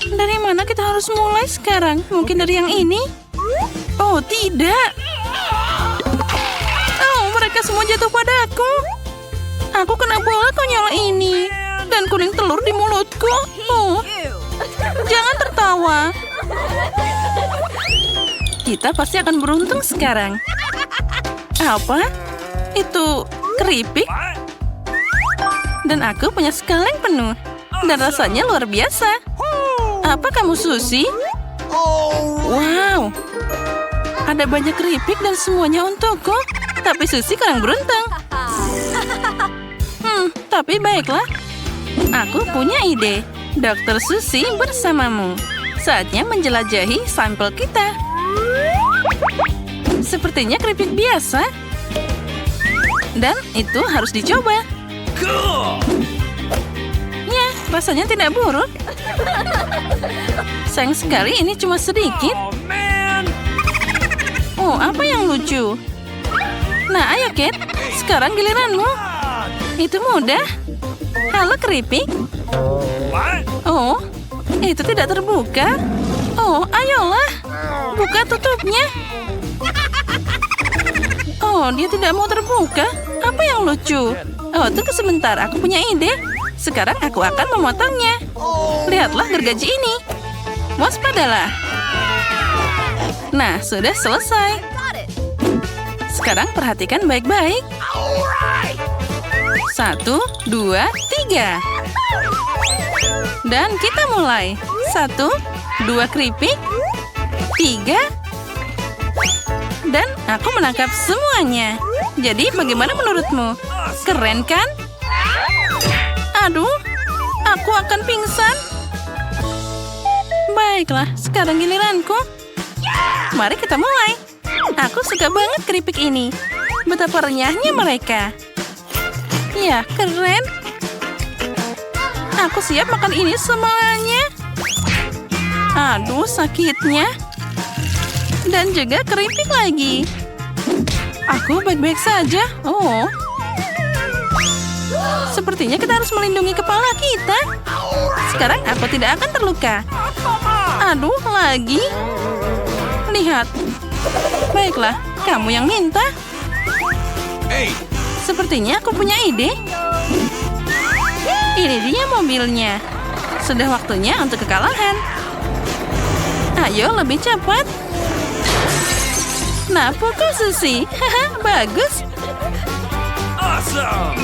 Speaker 5: Dari mana kita harus mulai sekarang? Mungkin dari yang ini? Oh, tidak. Oh, mereka semua jatuh padaku. Aku kena bola konyol ini. Dan kuning telur di mulutku. Oh, jangan tertawa. Kita pasti akan beruntung sekarang. Apa? Itu keripik? Dan aku punya sekaleng penuh. Dan rasanya luar biasa. Apa kamu Susie? Wow. Ada banyak keripik dan semuanya untukku. Tapi Susie kurang beruntung. Tapi baiklah. Aku punya ide. Dr. Susie bersamamu. Saatnya menjelajahi sampel kita. Sepertinya keripik biasa. Dan itu harus dicoba. Ya, rasanya tidak buruk. Sayang sekali ini cuma sedikit.
Speaker 4: Oh, man.
Speaker 5: Oh, apa yang lucu? Nah, ayo Kate. Sekarang giliranmu. Itu mudah. Halo keripik.
Speaker 4: What?
Speaker 5: Oh, itu tidak terbuka. Oh, ayolah. Buka tutupnya. Oh, dia tidak mau terbuka. Apa yang lucu? Oh, tunggu sebentar. Aku punya ide. Sekarang aku akan memotongnya. Lihatlah gergaji ini. Waspadalah. Nah, sudah selesai. Sekarang perhatikan baik-baik. 1, 2, 3. Dan kita mulai. 1, 2 keripik. 3. Dan aku menangkap semuanya. Jadi bagaimana menurutmu? Keren kan? Aduh, aku akan pingsan. Baiklah, sekarang giliranku. Mari kita mulai. Aku suka banget keripik ini. Betapa renyahnya mereka. Ya, keren. Aku siap makan ini semuanya. Aduh, sakitnya. Dan juga keripik lagi. Aku baik-baik saja. Oh. Sepertinya kita harus melindungi kepala kita. Sekarang aku tidak akan terluka. Aduh, lagi. Lihat. Baiklah, kamu yang minta. Sepertinya aku punya ide. Ini dia mobilnya. Sudah waktunya untuk kekalahan. Ayo, lebih cepat. Nah, pukul Susie. Haha, bagus.
Speaker 4: Awesome.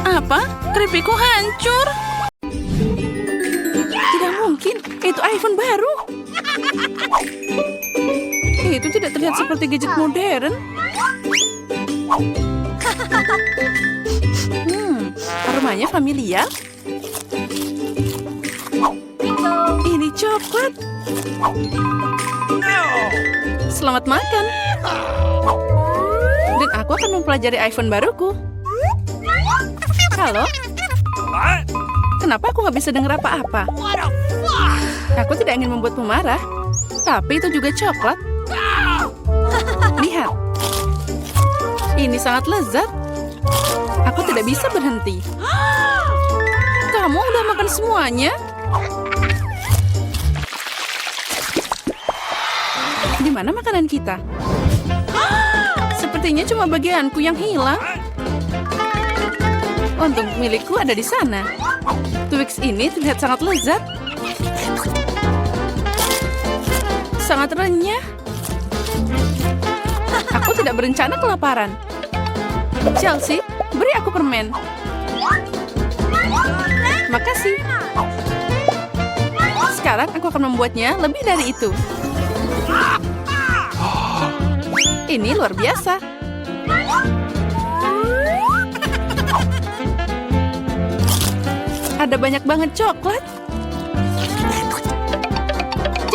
Speaker 5: Apa? Keripikku hancur. Tidak mungkin. Itu iPhone baru. Itu tidak terlihat seperti gadget modern. Aromanya familiar. Ini coklat. Selamat makan. Dan aku akan mempelajari iPhone baruku. Halo?
Speaker 4: What?
Speaker 5: Kenapa aku nggak bisa dengar apa-apa? Aku tidak ingin membuatmu marah. Tapi itu juga coklat. Lihat. Ini sangat lezat. Aku tidak bisa berhenti. Kamu udah makan semuanya? Di mana makanan kita? Sepertinya cuma bagianku yang hilang. Untung milikku ada di sana. Twix ini terlihat sangat lezat. Sangat renyah. Aku tidak berencana kelaparan. Chelsea, beri aku permen. Makasih. Sekarang aku akan membuatnya lebih dari itu. Ini luar biasa. Ada banyak banget coklat.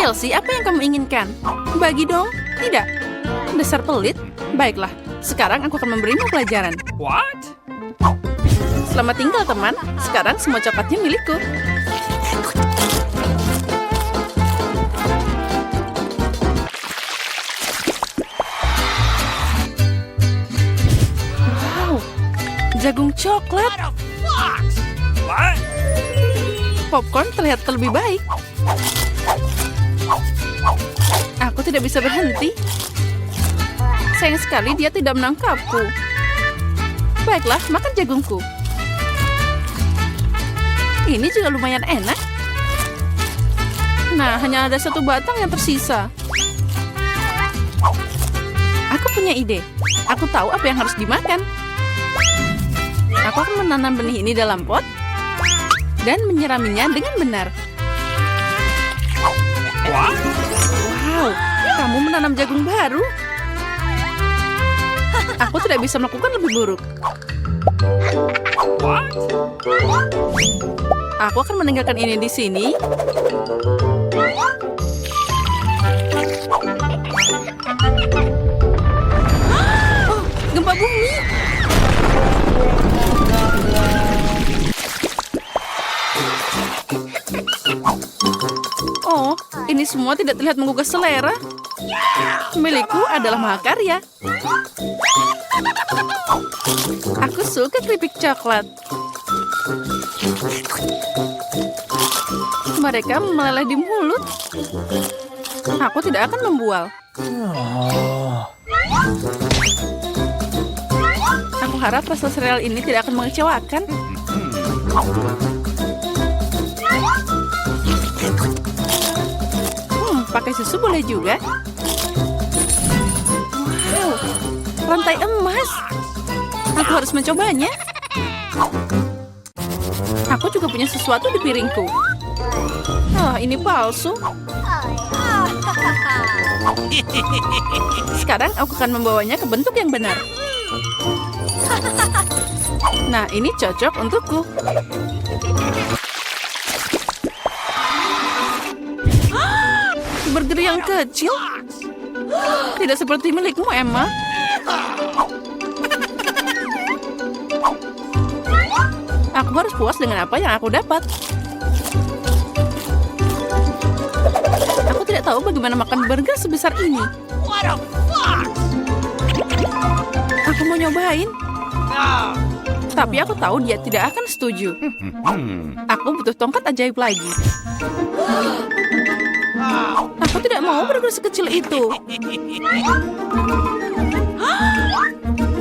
Speaker 2: Chelsea, apa yang kamu inginkan? Bagi dong. Tidak. Dasar pelit. Baiklah, sekarang aku akan memberimu pelajaran.
Speaker 4: What?
Speaker 2: Selamat tinggal, teman. Sekarang semua coklatnya milikku. Wow, jagung coklat.
Speaker 4: What?
Speaker 2: Popcorn terlihat lebih baik. Aku tidak bisa berhenti. Sayang sekali dia tidak menangkapku. Baiklah, makan jagungku. Ini juga lumayan enak. Nah, hanya ada satu batang yang tersisa. Aku punya ide. Aku tahu apa yang harus dimakan. Aku akan menanam benih ini dalam pot dan menyiraminya dengan benar.
Speaker 4: What?
Speaker 2: Wow, kamu menanam jagung baru. Aku tidak bisa melakukan lebih buruk.
Speaker 4: What?
Speaker 2: Aku akan meninggalkan ini di sini. Oh, gempa bumi. Oh, ini semua tidak terlihat menggugah selera. Milikku adalah mahakarya. Aku suka keripik coklat. Mereka meleleh di mulut. Aku tidak akan membual. Aku harap rasa sereal ini tidak akan mengecewakan. Pakai susu boleh juga. Wow, rantai emas. Aku harus mencobanya. Aku juga punya sesuatu di piringku. Ah, ini palsu. Sekarang aku akan membawanya ke bentuk yang benar. Nah, ini cocok untukku. Burger yang kecil? Tidak seperti milikmu, Emma. Aku harus puas dengan apa yang aku dapat. Aku tidak tahu bagaimana makan burger sebesar ini. Aku mau nyobain. Tapi aku tahu dia tidak akan setuju. Aku butuh tongkat ajaib lagi. Aku tidak mau burger sekecil itu.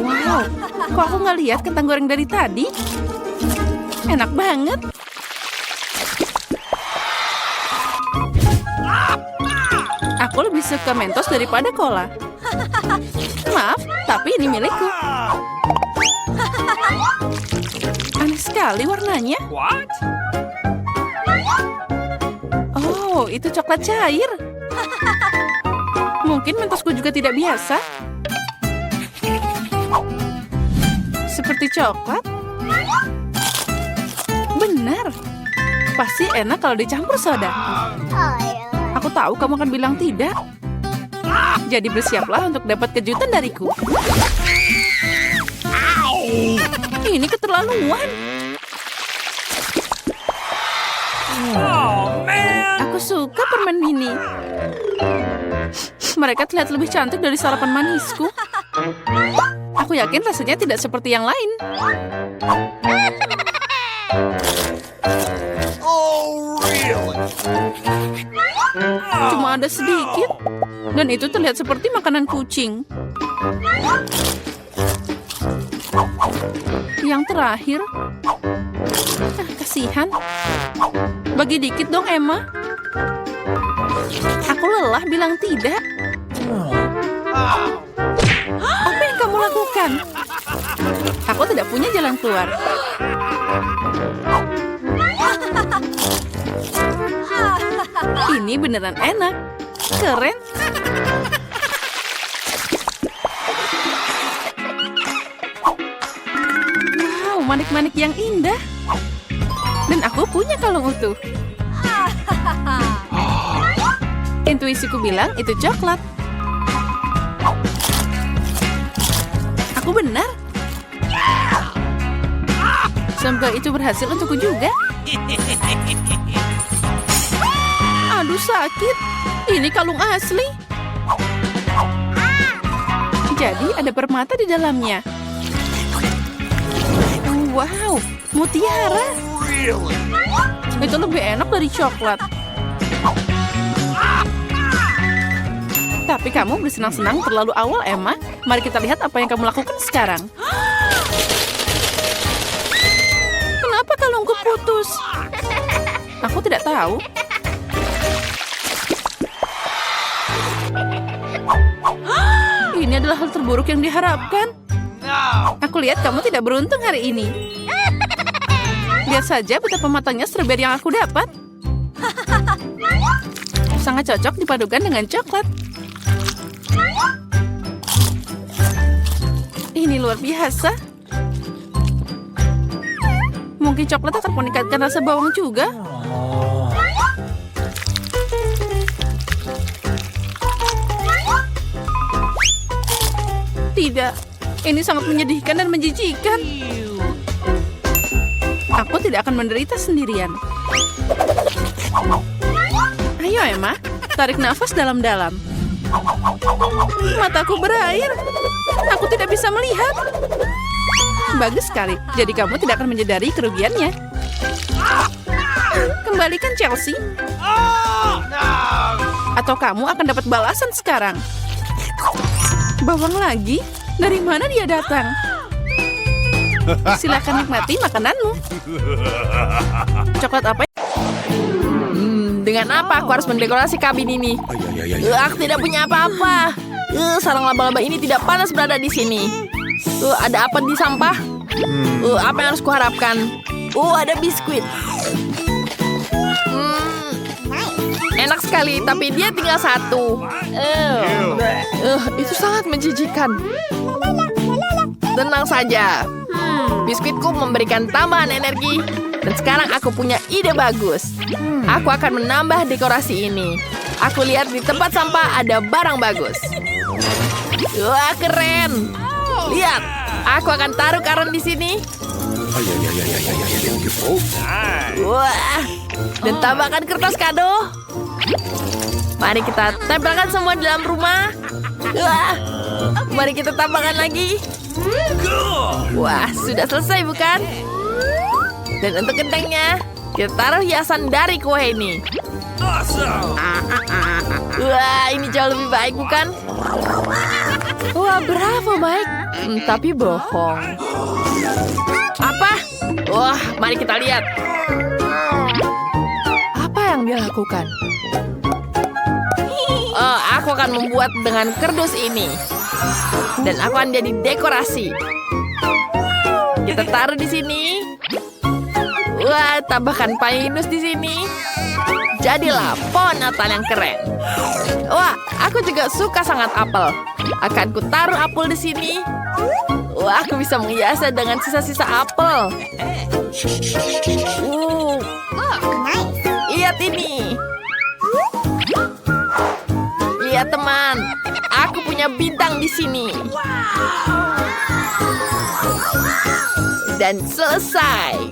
Speaker 2: Wow, kok aku nggak lihat kentang goreng dari tadi? Enak banget. Aku lebih suka Mentos daripada cola. Maaf, tapi ini milikku. Aneh sekali warnanya.
Speaker 4: What?
Speaker 2: Oh, itu coklat cair. Mungkin Mentosku juga tidak biasa. Seperti coklat. Benar. Pasti enak kalau dicampur soda. Aku tahu kamu akan bilang tidak. Jadi bersiaplah untuk dapat kejutan dariku. Ini keterlaluan.
Speaker 4: Oh, man.
Speaker 2: Aku suka permen mini. Mereka terlihat lebih cantik dari sarapan manisku. Aku yakin rasanya tidak seperti yang lain.
Speaker 4: Oh, really?
Speaker 2: Cuma ada sedikit. Dan itu terlihat seperti makanan kucing. Yang terakhir. Kasihan. Bagi dikit dong, Emma. Aku lelah bilang tidak. Apa yang kamu lakukan? Aku tidak punya jalan keluar. Ini beneran enak. Keren. Wow, manik-manik yang indah. Dan aku punya kalung utuh. Intuisiku bilang itu coklat. Aku benar. Semoga itu berhasil untukku juga. Aduh, sakit. Ini kalung asli. Jadi ada permata di dalamnya. Wow, mutiara.
Speaker 4: Really?
Speaker 2: Itu lebih enak dari coklat. Tapi kamu bersenang-senang terlalu awal, Emma. Mari kita lihat apa yang kamu lakukan sekarang. Kenapa kalungku putus? Aku tidak tahu. Ini adalah hal terburuk yang diharapkan. Aku lihat kamu tidak beruntung hari ini. Lihat saja betapa matangnya strawberry yang aku dapat. Sangat cocok dipadukan dengan coklat. Ini luar biasa. Mungkin coklat akan meningkatkan rasa bawang juga. Tidak, ini sangat menyedihkan dan menjijikan. Aku tidak akan menderita sendirian. Ayo, Emma, tarik nafas dalam-dalam. Mataku berair. Aku tidak bisa melihat. Bagus sekali. Jadi kamu tidak akan menyadari kerugiannya. Kembalikan Chelsea. Atau kamu akan dapat balasan sekarang. Bawang lagi? Dari mana dia datang? Silakan nikmati makananmu. Coklat apa? Dengan apa aku harus mendekorasi kabin ini? Aku tidak punya apa-apa. Sarang laba-laba ini tidak panas berada di sini. Ada apa di sampah? Apa yang harus kuharapkan? Ada biskuit. Enak sekali, tapi dia tinggal satu. Itu sangat menjijikan. Tenang saja. Biskuitku memberikan tambahan energi. Dan sekarang aku punya ide bagus. Aku akan menambah dekorasi ini. Aku lihat di tempat sampah ada barang bagus. Wah, keren. Lihat, aku akan taruh karen di sini. Wah, dan tambahkan kertas kado. Mari kita tempelkan semua di dalam rumah. Wah, mari kita tambahkan lagi. Wah, sudah selesai bukan? Dan untuk gentengnya, kita taruh hiasan dari kue ini.
Speaker 4: Awesome!
Speaker 2: Wah, ini jauh lebih baik bukan? Wah, bravo Mike. Tapi bohong. Apa? Wah, mari kita lihat. Apa yang dia lakukan? Aku akan membuat dengan kardus ini. Dan aku akan jadi dekorasi. Kita taruh di sini. Wah, tambahkan pinus di sini. Jadilah pohon Natal yang keren. Wah, aku juga suka sangat apel. Akan ku taruh apel di sini. Wah, aku bisa menghiasnya dengan sisa-sisa apel. Lihat ini. Lihat teman, aku punya bintang di sini. Dan selesai.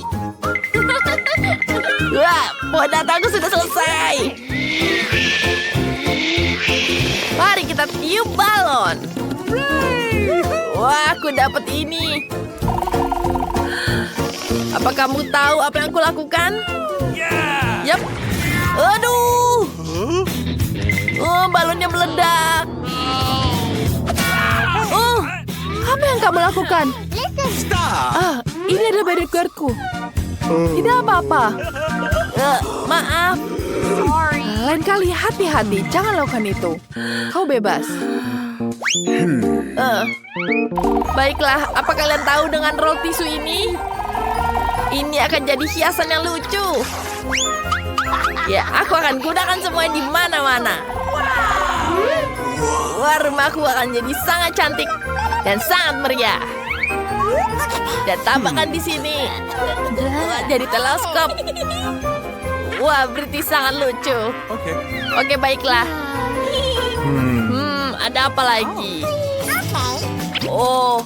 Speaker 2: Wah, pohon Natalku sudah selesai. Mari kita tiup balon. Wah, aku dapat ini. Apa kamu tahu apa yang aku lakukan? Yap. Aduh. Balonnya meledak. Apa yang kamu lakukan? Ini adalah bodyguardku. Tidak apa-apa. Maaf. Lain kali hati-hati, jangan lakukan itu. Kau bebas. Baiklah, apa kalian tahu dengan roll tisu ini? Ini akan jadi hiasan yang lucu. Ya, aku akan gunakan semua di mana-mana. Wah, rumahku akan jadi sangat cantik dan sangat meriah. Dan tambahkan di sini. Wah, jadi teleskop. Wah, berarti sangat lucu. Oke, baiklah. ada apa lagi? Oh,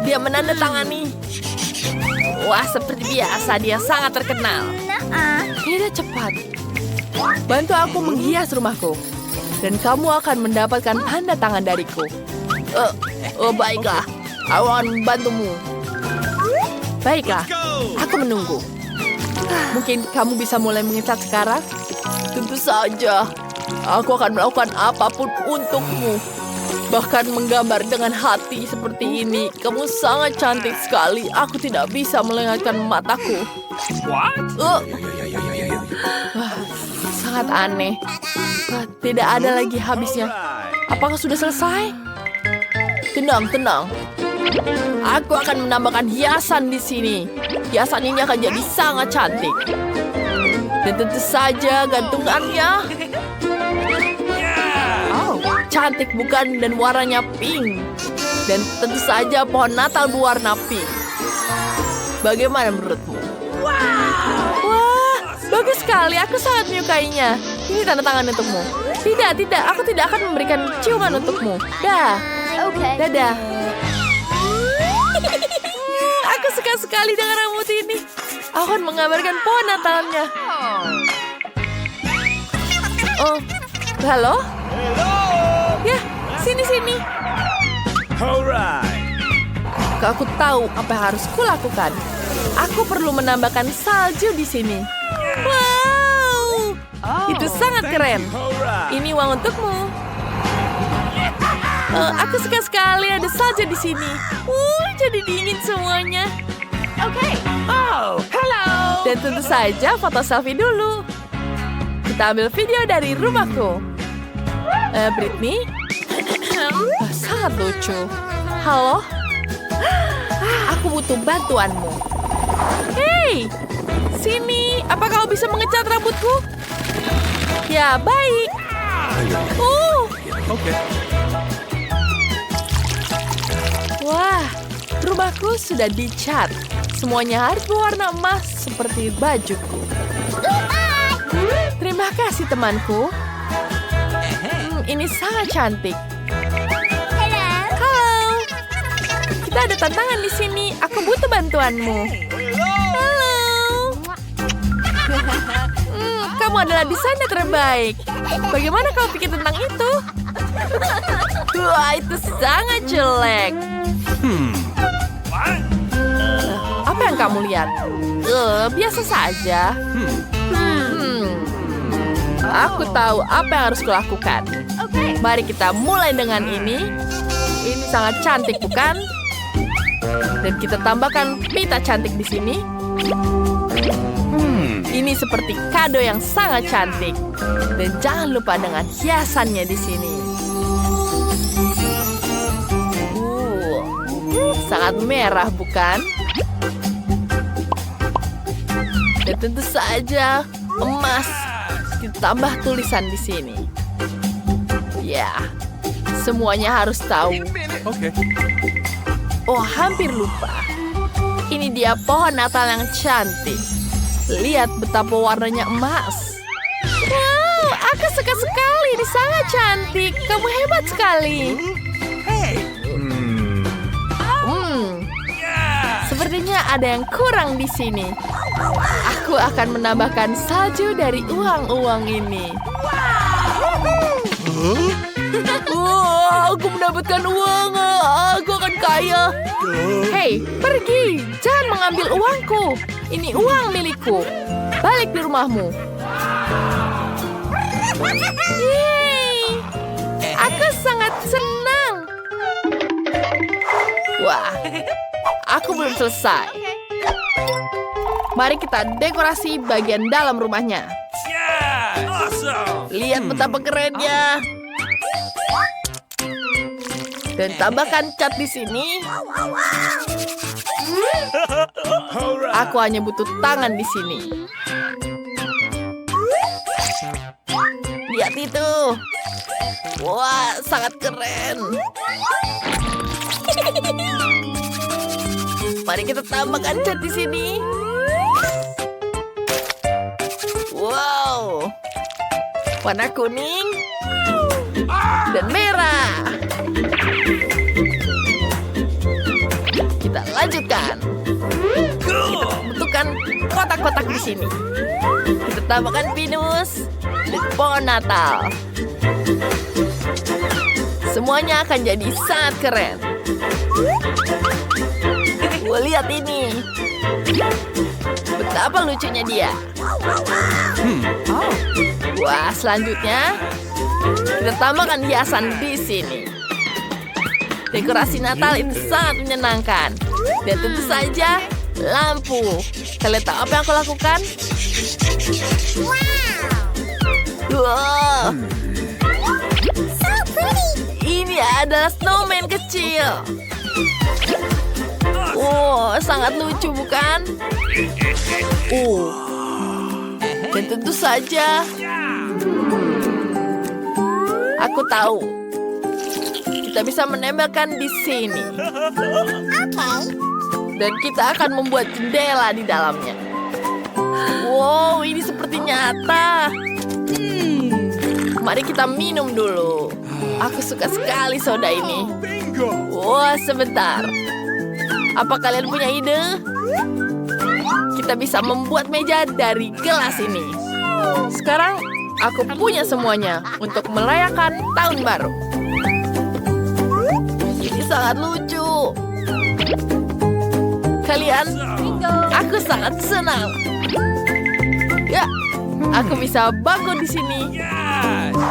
Speaker 2: dia menandatangani. Wah, seperti biasa dia sangat terkenal. Tidak cepat. Bantu aku menghias rumahku. Dan kamu akan mendapatkan tanda tangan dariku. Baiklah. Aku akan membantumu. Baiklah, aku menunggu. Mungkin kamu bisa mulai mengecat sekarang? Tentu saja. Aku akan melakukan apapun untukmu. Bahkan menggambar dengan hati seperti ini. Kamu sangat cantik sekali. Aku tidak bisa melengahkan mataku. Wah, sangat aneh. Tidak ada lagi habisnya. Apakah sudah selesai? Tenang, tenang. Aku akan menambahkan hiasan di sini. Hiasan ini akan jadi sangat cantik. Dan tentu saja gantungannya. Cantik bukan, dan warnanya pink. Dan tentu saja pohon Natal berwarna pink. Bagaimana menurutmu? Wah, bagus sekali. Aku sangat menyukainya. Ini tanda tangan untukmu. Tidak, tidak. Aku tidak akan memberikan ciuman untukmu. Dadah. Aku suka sekali dengan rambut ini. Aku akan menggambarkan pohon Natalnya. Oh, halo? Ya, sini.
Speaker 4: Alright.
Speaker 2: Aku tahu apa yang harus kulakukan. Aku perlu menambahkan salju di sini. Wow, itu sangat keren. Ini uang untukmu. Aku suka sekali ada salju di sini. Jadi dingin semuanya.
Speaker 4: Oh, hello.
Speaker 2: Dan tentu saja foto selfie dulu. Kita ambil video dari rumahku. Britney? Sangat lucu. Halo? Aku butuh bantuanmu. Hei, sini. Apa kau bisa mengecat rambutku? Ya, baik.
Speaker 4: Oke.
Speaker 2: Wah, rumahku sudah dicat. Semuanya harus berwarna emas seperti bajuku. Terima kasih, temanku. Ini sangat cantik. Halo. Kita ada tantangan di sini. Aku butuh bantuanmu. Halo. Kamu adalah desainer terbaik. Bagaimana kau pikir tentang itu? Wah, itu sangat jelek. Apa yang kamu lihat? Biasa saja. Aku tahu apa yang harus kulakukan. Mari kita mulai dengan ini. Ini sangat cantik, bukan? Dan kita tambahkan pita cantik di sini. Ini seperti kado yang sangat cantik. Dan jangan lupa dengan hiasannya di sini. Sangat merah, bukan? Dan tentu saja emas. Ditambah tulisan di sini. Ya, semuanya harus tahu.
Speaker 4: Oke.
Speaker 2: Oh, hampir lupa. Ini dia pohon Natal yang cantik. Lihat betapa warnanya emas. Wow, aku suka sekali. Ini sangat cantik. Kamu hebat sekali. Sepertinya ada yang kurang di sini. Aku akan menambahkan salju dari uang-uang ini. Aku mendapatkan uang. Aku akan kaya. Hei, pergi. Jangan mengambil uangku. Ini uang milikku. Balik di rumahmu. Yeay. Aku sangat senang. Wah, aku belum selesai. Mari kita dekorasi bagian dalam rumahnya.
Speaker 4: Yeah, awesome.
Speaker 2: Lihat betapa kerennya. Dan tambahkan cat di sini. Aku hanya butuh tangan di sini. Lihat itu. Wah, sangat keren. Mari kita tambahkan cat di sini. Wow. Warna kuning. dan merah. Kita lanjutkan. Kita bentukkan kotak-kotak di sini. Kita tambahkan pinus dan pohon Natal. Semuanya akan jadi sangat keren. Wah, lihat ini. Betapa lucunya dia. Wah, selanjutnya kita tambahkan hiasan di sini. Dekorasi Natal itu sangat menyenangkan. Dan tentu saja lampu. Kalian tahu apa yang aku lakukan? Wow. Ini adalah snowman kecil. Wow, sangat lucu bukan? Dan tentu saja aku tahu kita bisa menembakkan di sini. Dan kita akan membuat jendela di dalamnya. Wow, ini seperti nyata. Mari kita minum dulu. Aku suka sekali soda ini. Wah, sebentar. Apa kalian punya ide? Kita bisa membuat meja dari gelas ini. Sekarang aku punya semuanya untuk merayakan tahun baru. Ini sangat lucu. Kalian, aku sangat senang. Ya, aku bisa bangun di sini.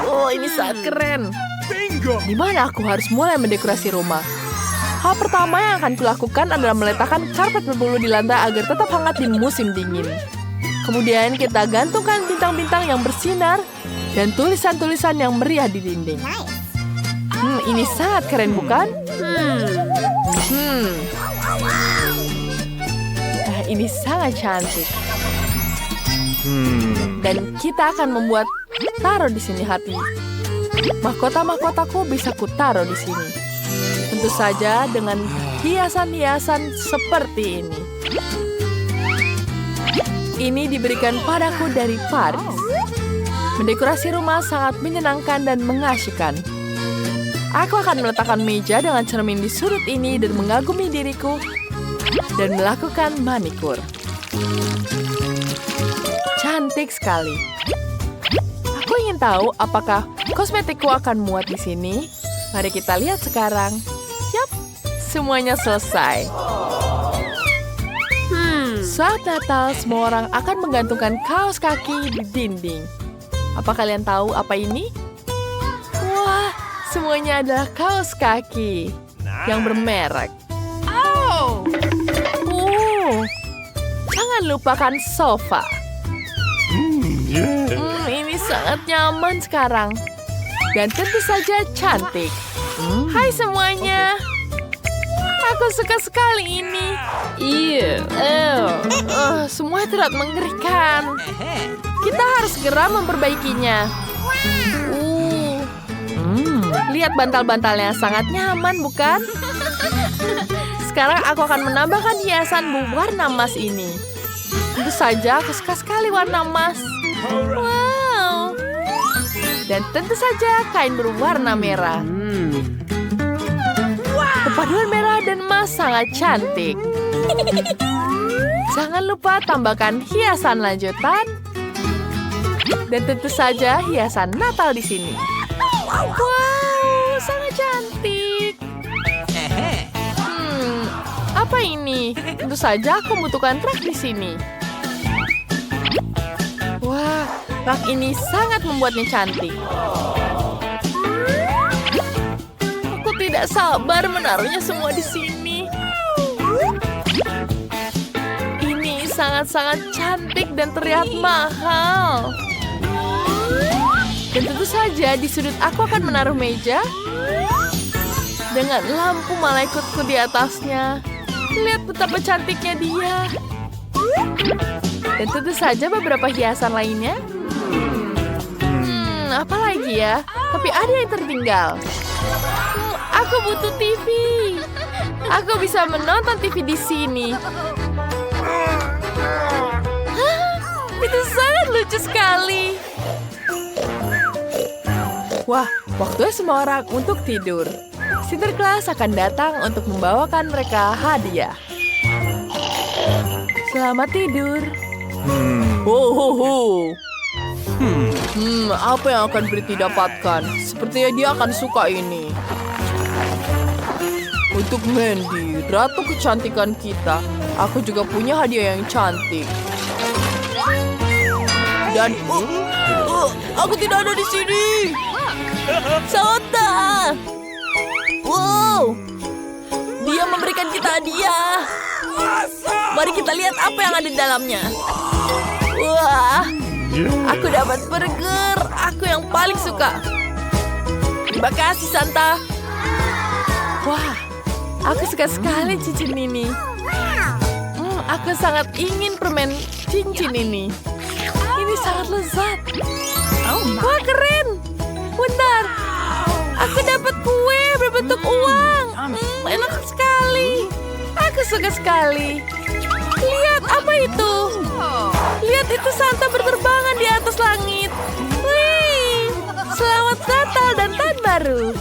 Speaker 2: Oh, ini sangat keren. Di mana aku harus mulai mendekorasi rumah? Hal pertama yang akan kulakukan adalah meletakkan karpet berbulu di lantai agar tetap hangat di musim dingin. Kemudian kita gantungkan bintang-bintang yang bersinar dan tulisan-tulisan yang meriah di dinding. Ini sangat keren bukan? Ini sangat cantik. Dan kita akan membuat taruh di sini hati. Mahkota-mahkotaku bisa kutaruh di sini. Tentu saja dengan hiasan-hiasan seperti ini. Ini diberikan padaku dari Paris. Mendekorasi rumah sangat menyenangkan dan mengasyikkan. Aku akan meletakkan meja dengan cermin di sudut ini dan mengagumi diriku dan melakukan manikur. Cantik sekali. Aku ingin tahu apakah kosmetikku akan muat di sini. Mari kita lihat sekarang. Yap, semuanya selesai. Saat Natal, semua orang akan menggantungkan kaos kaki di dinding. Apa kalian tahu apa ini? Wah, semuanya adalah kaos kaki yang bermerek. Jangan lupakan sofa. Ini sangat nyaman sekarang. Dan tentu saja cantik. Hai semuanya. Aku suka sekali ini. Semua terlihat mengerikan. Kita harus segera memperbaikinya. Lihat bantal-bantalnya sangat nyaman, bukan? Sekarang aku akan menambahkan hiasan berwarna emas ini. Tentu saja aku suka sekali warna emas. Wow. Dan tentu saja kain berwarna merah. Perpaduan merah dan emas sangat cantik. Jangan lupa tambahkan hiasan lanjutan. Dan tentu saja hiasan Natal di sini. Wow, sangat cantik. Apa ini? Tentu saja aku membutuhkan rak di sini. Wah, rak ini sangat membuatnya cantik. Aku tidak sabar menaruhnya semua di sini. Ini sangat-sangat cantik dan terlihat mahal. Dan tentu saja di sudut aku akan menaruh meja dengan lampu malaikutku di atasnya. Lihat betapa cantiknya dia. Dan tentu saja beberapa hiasan lainnya. Apa lagi ya? Tapi ada yang tertinggal. Aku butuh TV. Aku bisa menonton TV di sini. Itu sangat lucu sekali. Wah, Waktunya semua orang untuk tidur. Sinterklas akan datang untuk membawakan mereka hadiah. Selamat tidur. Ho ho ho. Apa yang akan Pretty dapatkan? Sepertinya dia akan suka ini. Untuk Mandy, ratu kecantikan kita, aku juga punya hadiah yang cantik. Dan aku tidak ada di sini. Sota. Wow. Dia memberikan kita hadiah. Mari kita lihat apa yang ada di dalamnya. Wah. Aku dapat burger. Aku yang paling suka. Terima kasih, Santa. Wah. Aku suka sekali cincin ini. Aku sangat ingin permen cincin ini. Ini sangat lezat. Wah, keren. Bentar. Aku dapat kue berbentuk uang. Enak sekali. Aku suka sekali. Lihat, apa itu? Lihat, itu Santa berterbangan di atas langit. Wih, selamat Natal dan Tahun Baru.